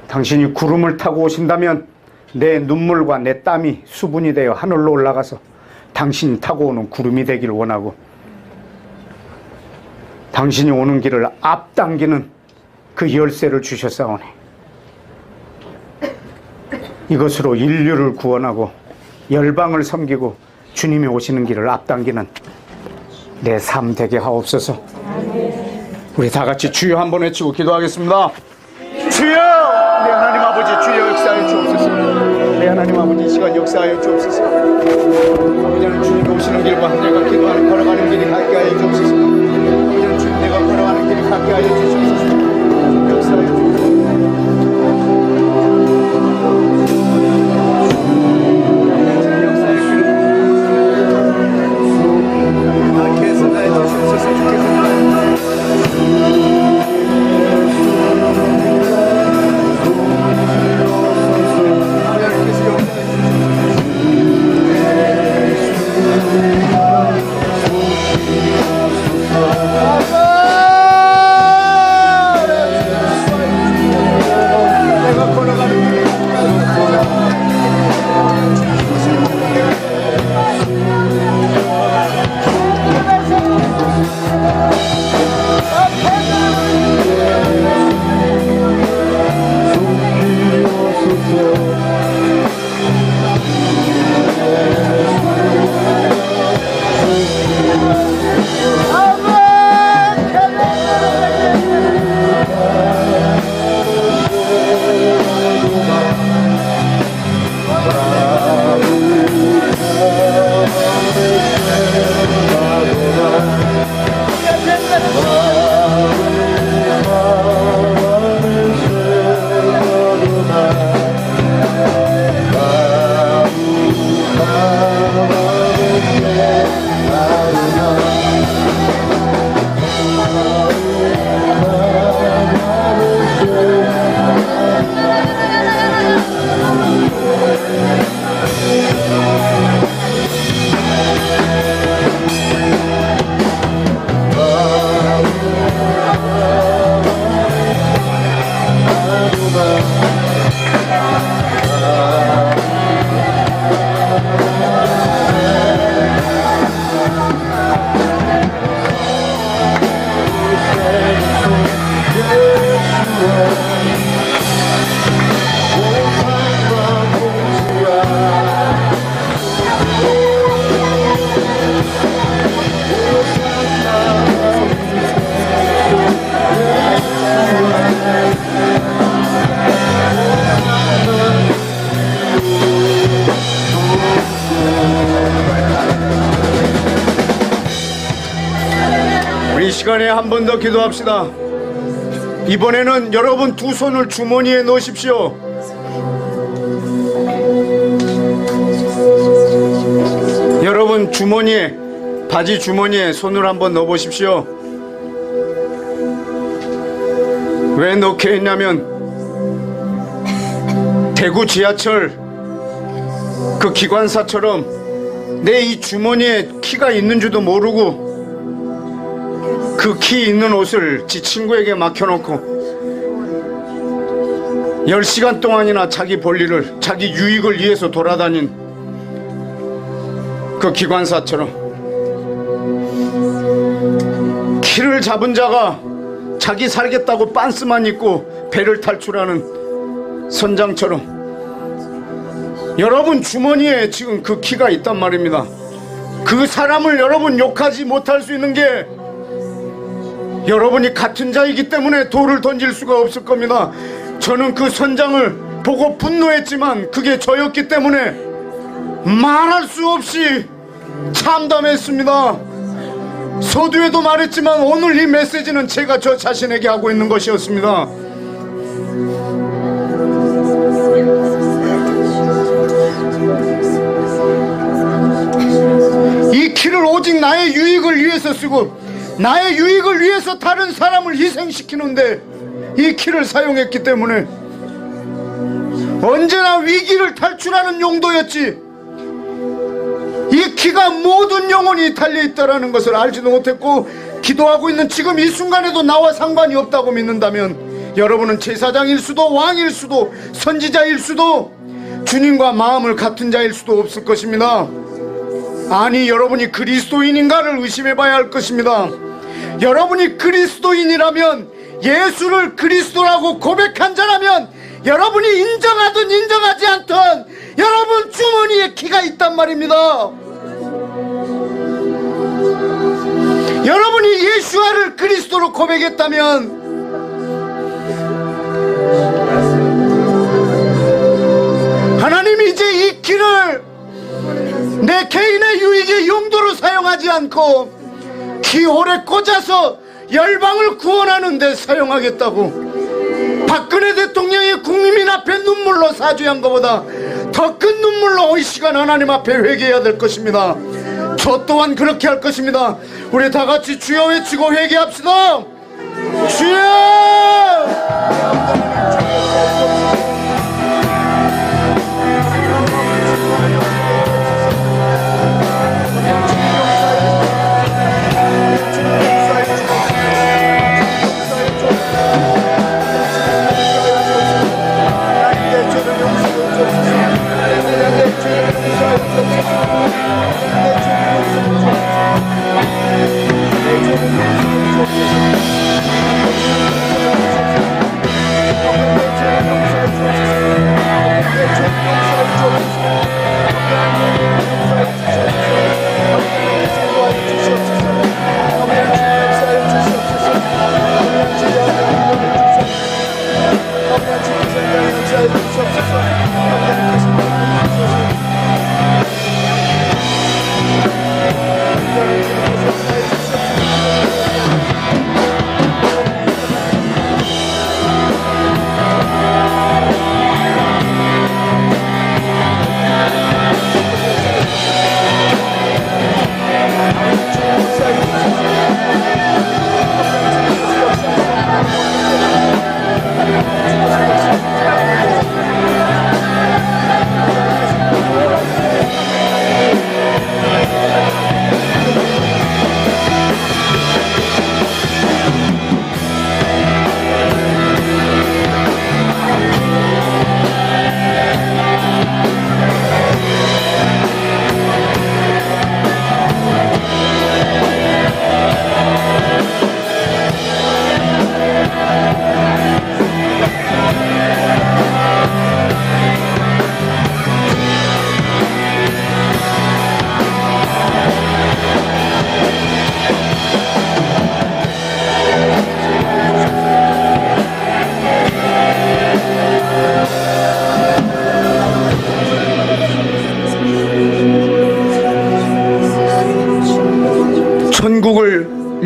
당신이 구름을 타고 오신다면 내 눈물과 내 땀이 수분이 되어 하늘로 올라가서 당신이 타고 오는 구름이 되기를 원하고, 당신이 오는 길을 앞당기는 그 열쇠를 주셨사오니 이것으로 인류를 구원하고 열방을 섬기고 주님이 오시는 길을 앞당기는 내 삶 되게 하옵소서. 우리 다 같이 주여 한번 외치고 기도하겠습니다. 주여! 내 하나님 아버지, 주여 역사하여 주옵소서. 내 하나님 아버지, 이 시간 역사하여 주옵소서. 아버지는 주님이 오시는 길과 내가 기도하는 걸어가는 길이 같게 하여 주옵소서. 아버지는 주님, 내가 걸어가는 길이 같게 하여 주옵소서. 역사하여 주옵소서. 시간에 한 번 더 기도합시다. 이번에는 여러분 두 손을 주머니에 넣으십시오. 여러분 주머니에, 바지 주머니에 손을 한번 넣어보십시오. 왜 넣게 했냐면 대구 지하철 그 기관사처럼 내 이 주머니에 키가 있는 줄도 모르고 그 키 있는 옷을 지 친구에게 맡겨놓고 10시간 동안이나 자기 볼일을, 자기 유익을 위해서 돌아다닌 그 기관사처럼 키를 잡은 자가 자기 살겠다고 빤스만 입고 배를 탈출하는 선장처럼 여러분 주머니에 지금 그 키가 있단 말입니다. 그 사람을 여러분 욕하지 못할 수 있는 게 여러분이 같은 자이기 때문에 돌을 던질 수가 없을 겁니다. 저는 그 선장을 보고 분노했지만 그게 저였기 때문에 말할 수 없이 참담했습니다. 서두에도 말했지만 오늘 이 메시지는 제가 저 자신에게 하고 있는 것이었습니다. 이 키를 오직 나의 유익을 위해서 쓰고 나의 유익을 위해서 다른 사람을 희생시키는데 이 키를 사용했기 때문에 언제나 위기를 탈출하는 용도였지, 이 키가 모든 영혼이 달려있다라는 것을 알지도 못했고, 기도하고 있는 지금 이 순간에도 나와 상관이 없다고 믿는다면 여러분은 제사장일 수도 왕일 수도 선지자일 수도 주님과 마음을 같은 자일 수도 없을 것입니다. 아니, 여러분이 그리스도인인가를 의심해 봐야 할 것입니다. 여러분이 그리스도인이라면, 예수를 그리스도라고 고백한 자라면 여러분이 인정하든 인정하지 않든 여러분 주머니에 키가 있단 말입니다. 여러분이 예수와를 그리스도로 고백했다면 하나님이 이제 이 키를 내 개인의 유익의 용도로 사용하지 않고 키홀에 꽂아서 열방을 구원하는 데 사용하겠다고, 박근혜 대통령이 국민 앞에 눈물로 사죄한 것보다 더 큰 눈물로 이 시간 하나님 앞에 회개해야 될 것입니다. 저 또한 그렇게 할 것입니다. 우리 다 같이 주여 외치고 회개합시다. 주여!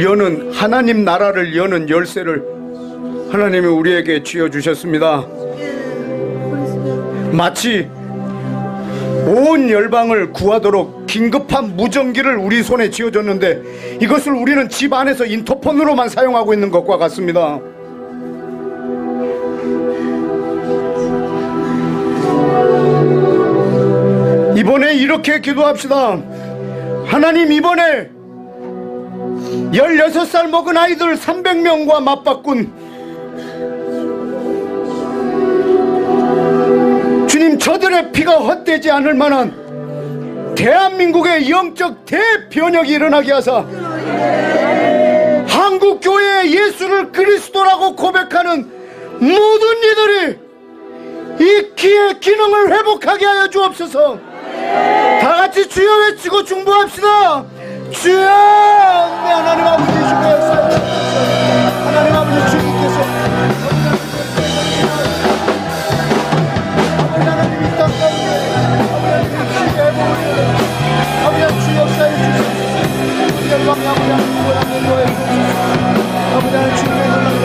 여는 하나님 나라를 여는 열쇠를 하나님이 우리에게 쥐어주셨습니다. 마치 온 열방을 구하도록 긴급한 무전기를 우리 손에 쥐어줬는데 이것을 우리는 집 안에서 인터폰으로만 사용하고 있는 것과 같습니다. 이번에 이렇게 기도합시다. 하나님, 이번에 16살 먹은 아이들 300명과 맞바꾼 주님, 저들의 피가 헛되지 않을 만한 대한민국의 영적 대변혁이 일어나게 하사 한국교회의 예수를 그리스도라고 고백하는 모든 이들이 이 귀의 기능을 회복하게 하여 주옵소서. 다같이 주여 외치고 중보합시다. 주여! 네, 하나님 아버지 주께 역사하옵소서. 하나님 아버지 주님께서 아버지 하나님 이 땅 가운데 아버지 하나님 주의 회복을 아버지 주 역사해 주시옵소서. 우리 영광이 아버지 하나님 구원하는 거에 아버지 하나님 주님의 연락을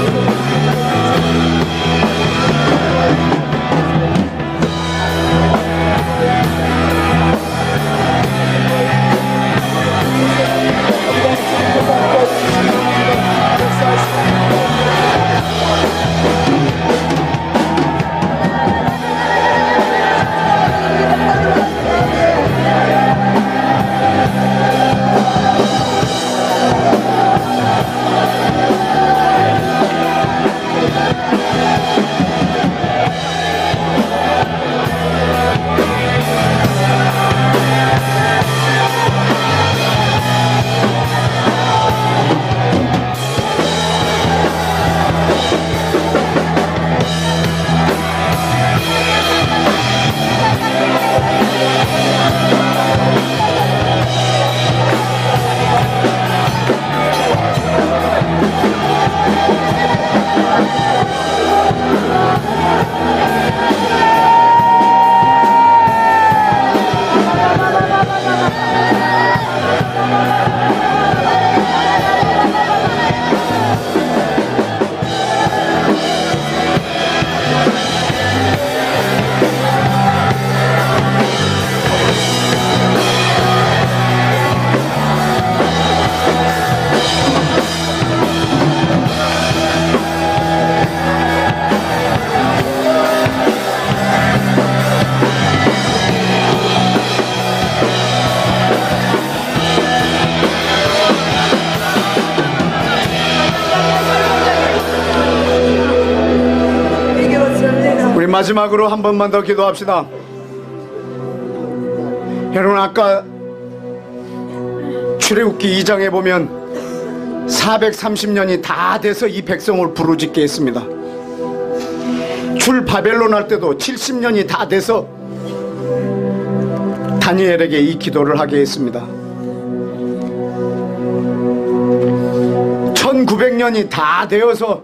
마지막으로 한 번만 더 기도합시다. 여러분, 아까 출애굽기 2장에 보면 430년이 다 돼서 이 백성을 부르짖게 했습니다. 출 바벨론 할 때도 70년이 다 돼서 다니엘에게 이 기도를 하게 했습니다. 1900년이 다 되어서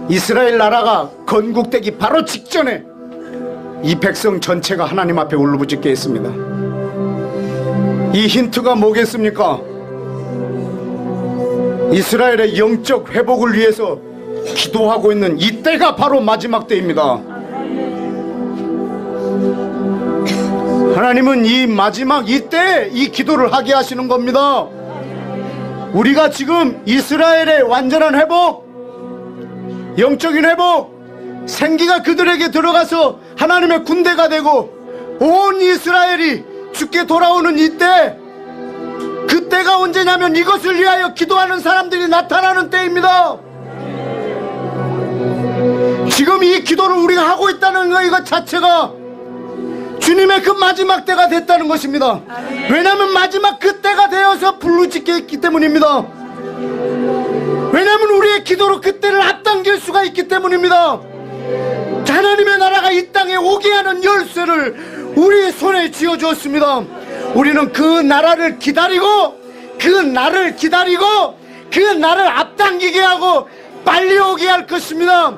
이스라엘 나라가 건국되기 바로 직전에 이 백성 전체가 하나님 앞에 울부짖게 했습니다. 이 힌트가 뭐겠습니까? 이스라엘의 영적 회복을 위해서 기도하고 있는 이때가 바로 마지막 때입니다. 하나님은 이 마지막 이때에 이 기도를 하게 하시는 겁니다. 우리가 지금 이스라엘의 완전한 회복, 영적인 회복, 생기가 그들에게 들어가서 하나님의 군대가 되고 온 이스라엘이 주께 돌아오는 이때, 그때가 언제냐면 이것을 위하여 기도하는 사람들이 나타나는 때입니다. 지금 이 기도를 우리가 하고 있다는 거, 이것 자체가 주님의 그 마지막 때가 됐다는 것입니다. 왜냐하면 마지막 그때가 되어서 부르짖게 했기 때문입니다. 왜냐하면 우리의 기도로 그때를 앞당길 수가 있기 때문입니다. 하나님의 나라가 이 땅에 오게 하는 열쇠를 우리 손에 쥐어주었습니다. 우리는 그 나라를 기다리고, 그 날을 기다리고, 그 날을 앞당기게 하고 빨리 오게 할 것입니다.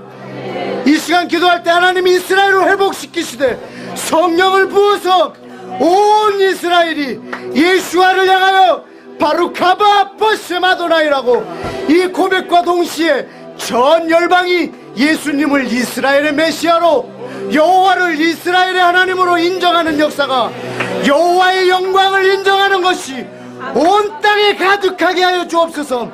이 시간 기도할 때 하나님이 이스라엘을 회복시키시되 성령을 부어서 온 이스라엘이 예수와를 향하여 바루카바 버스마도나이라고 이 고백과 동시에 전 열방이 예수님을 이스라엘의 메시아로, 여호와를 이스라엘의 하나님으로 인정하는 역사가, 여호와의 영광을 인정하는 것이 온 땅에 가득하게 하여 주옵소서.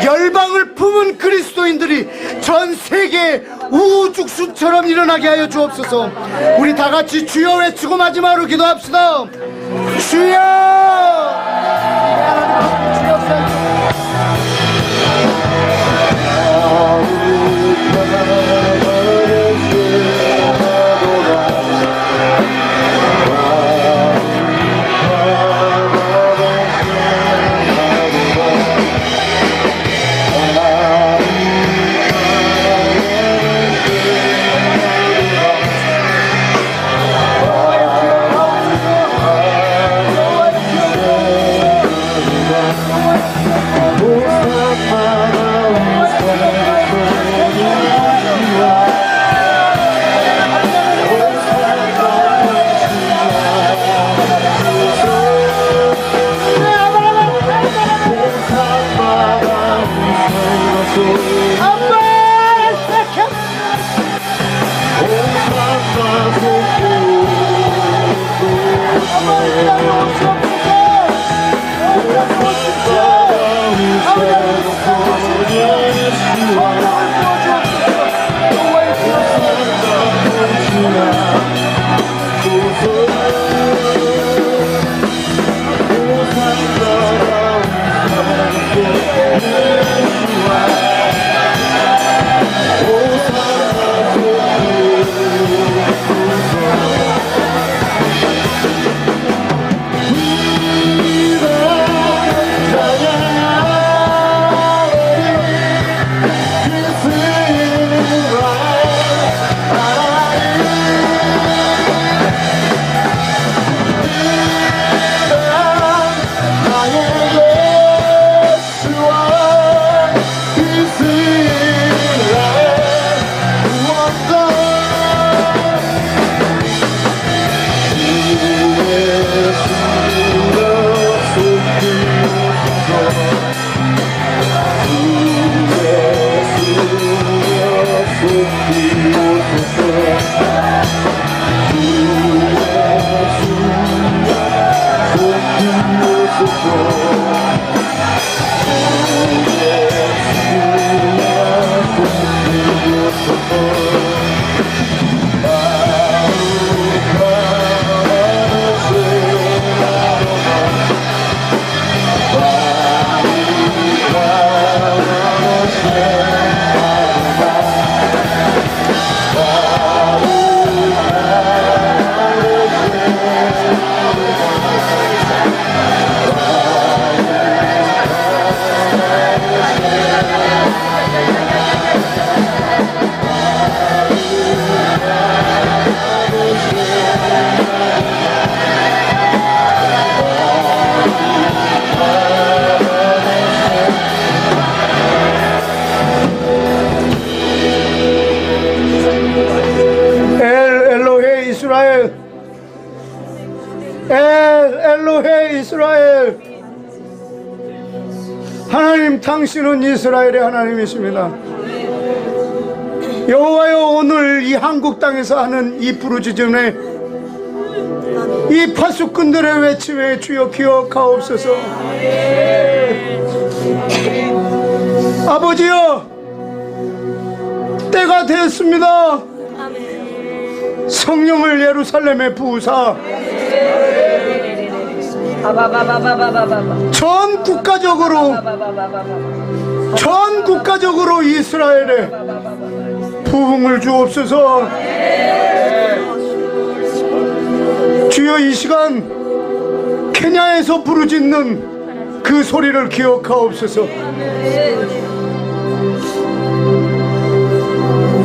열방을 품은 그리스도인들이 전 세계 우후죽순처럼 일어나게 하여 주옵소서. 우리 다 같이 주여 외치고 마지막으로 기도합시다. 주여! 엘로헤 이스라엘. 하나님, 당신은 이스라엘의 하나님이십니다. 여호와여, 오늘 이 한국 땅에서 하는 이 부르짖음에 이 파수꾼들의 외침에 주여 기억하옵소서. 아버지여, 때가 되었습니다. 성령을 예루살렘에 부으사 전 국가적으로 이스라엘에 부흥을 주옵소서. 주여, 이 시간 케냐에서 부르짖는 그 소리를 기억하옵소서.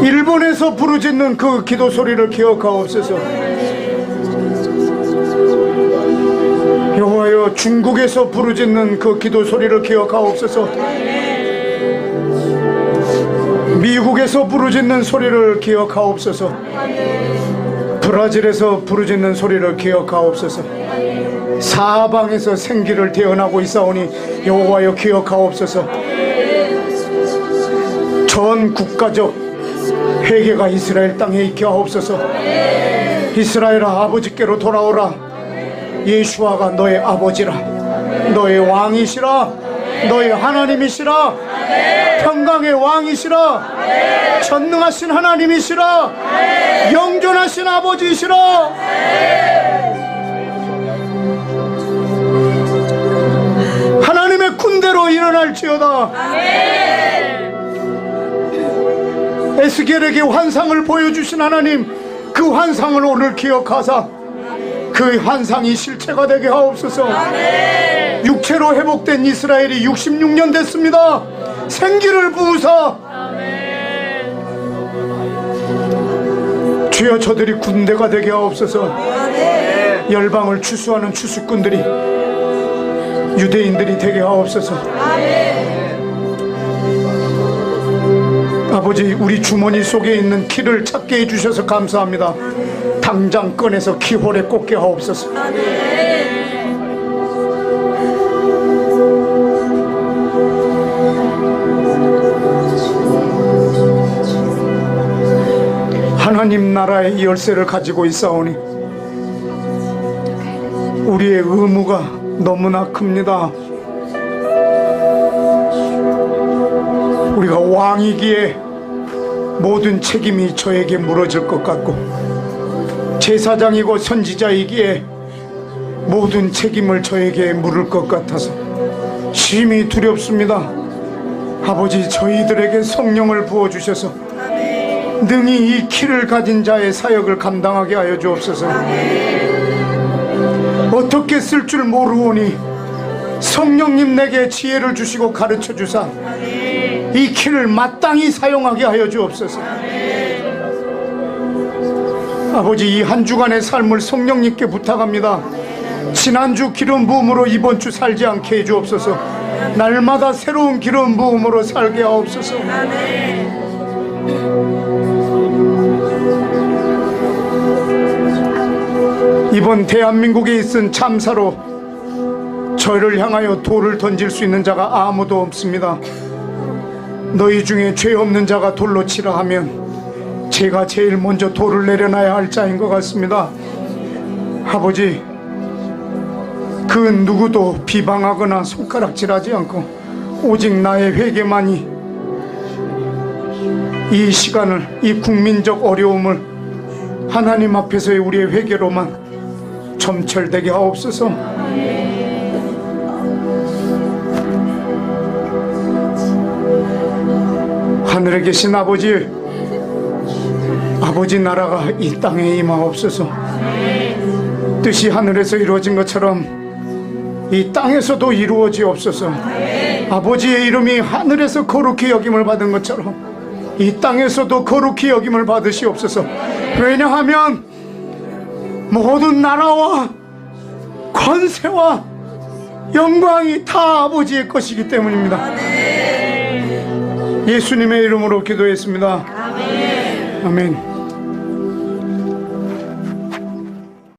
일본에서 부르짖는 그 기도 소리를 기억하옵소서. 여호와여, 중국에서 부르짖는 그 기도 소리를 기억하옵소서. 미국에서 부르짖는 소리를 기억하옵소서. 브라질에서 부르짖는 소리를 기억하옵소서. 사방에서 생기를 대언하고 있사오니 여호와여 기억하옵소서. 전 국가적 회개가 이스라엘 땅에 있게 하옵소서. 이스라엘아, 아버지께로 돌아오라. 예수아가 너의 아버지라, 너의 왕이시라, 너의 하나님이시라, 평강의 왕이시라, 전능하신 하나님이시라, 영존하신 아버지이시라. 하나님의 군대로 일어날지어다. 에스겔에게 환상을 보여주신 하나님, 그 환상을 오늘 기억하사 그 환상이 실체가 되게 하옵소서. 육체로 회복된 이스라엘이 66년 됐습니다. 생기를 부으사 주여 저들이 군대가 되게 하옵소서. 열방을 추수하는 추수꾼들이, 유대인들이 되게 하옵소서. 아버지, 우리 주머니 속에 있는 키를 찾게 해주셔서 감사합니다. 당장 꺼내서 키홀에 꽂게 하옵소서. 하나님 나라의 열쇠를 가지고 있사오니 우리의 의무가 너무나 큽니다. 우리가 왕이기에 모든 책임이 저에게 물어질 것 같고, 제사장이고 선지자이기에 모든 책임을 저에게 물을 것 같아서 심히 두렵습니다. 아버지, 저희들에게 성령을 부어주셔서 능히 이 키를 가진 자의 사역을 감당하게 하여 주옵소서. 어떻게 쓸 줄 모르오니 성령님 내게 지혜를 주시고 가르쳐 주사 이 키를 마땅히 사용하게 하여 주옵소서. 아버지, 이 한 주간의 삶을 성령님께 부탁합니다. 지난주 기름 부음으로 이번 주 살지 않게 해 주옵소서. 날마다 새로운 기름 부음으로 살게 하옵소서. 이번 대한민국에 있은 참사로 저를 향하여 돌을 던질 수 있는 자가 아무도 없습니다. 너희 중에 죄 없는 자가 돌로 치라 하면 제가 제일 먼저 돌을 내려놔야 할 자인 것 같습니다. 아버지, 그 누구도 비방하거나 손가락질하지 않고 오직 나의 회개만이 이 시간을, 이 국민적 어려움을 하나님 앞에서의 우리의 회개로만 점철되게 하옵소서. 하늘에 계신 아버지, 아버지 나라가 이 땅에 임하옵소서. 뜻이 하늘에서 이루어진 것처럼 이 땅에서도 이루어지옵소서. 아버지의 이름이 하늘에서 거룩히 여김을 받은 것처럼 이 땅에서도 거룩히 여김을 받으시옵소서. 왜냐하면 모든 나라와 권세와 영광이 다 아버지의 것이기 때문입니다. 예수님의 이름으로 기도했습니다. 아멘.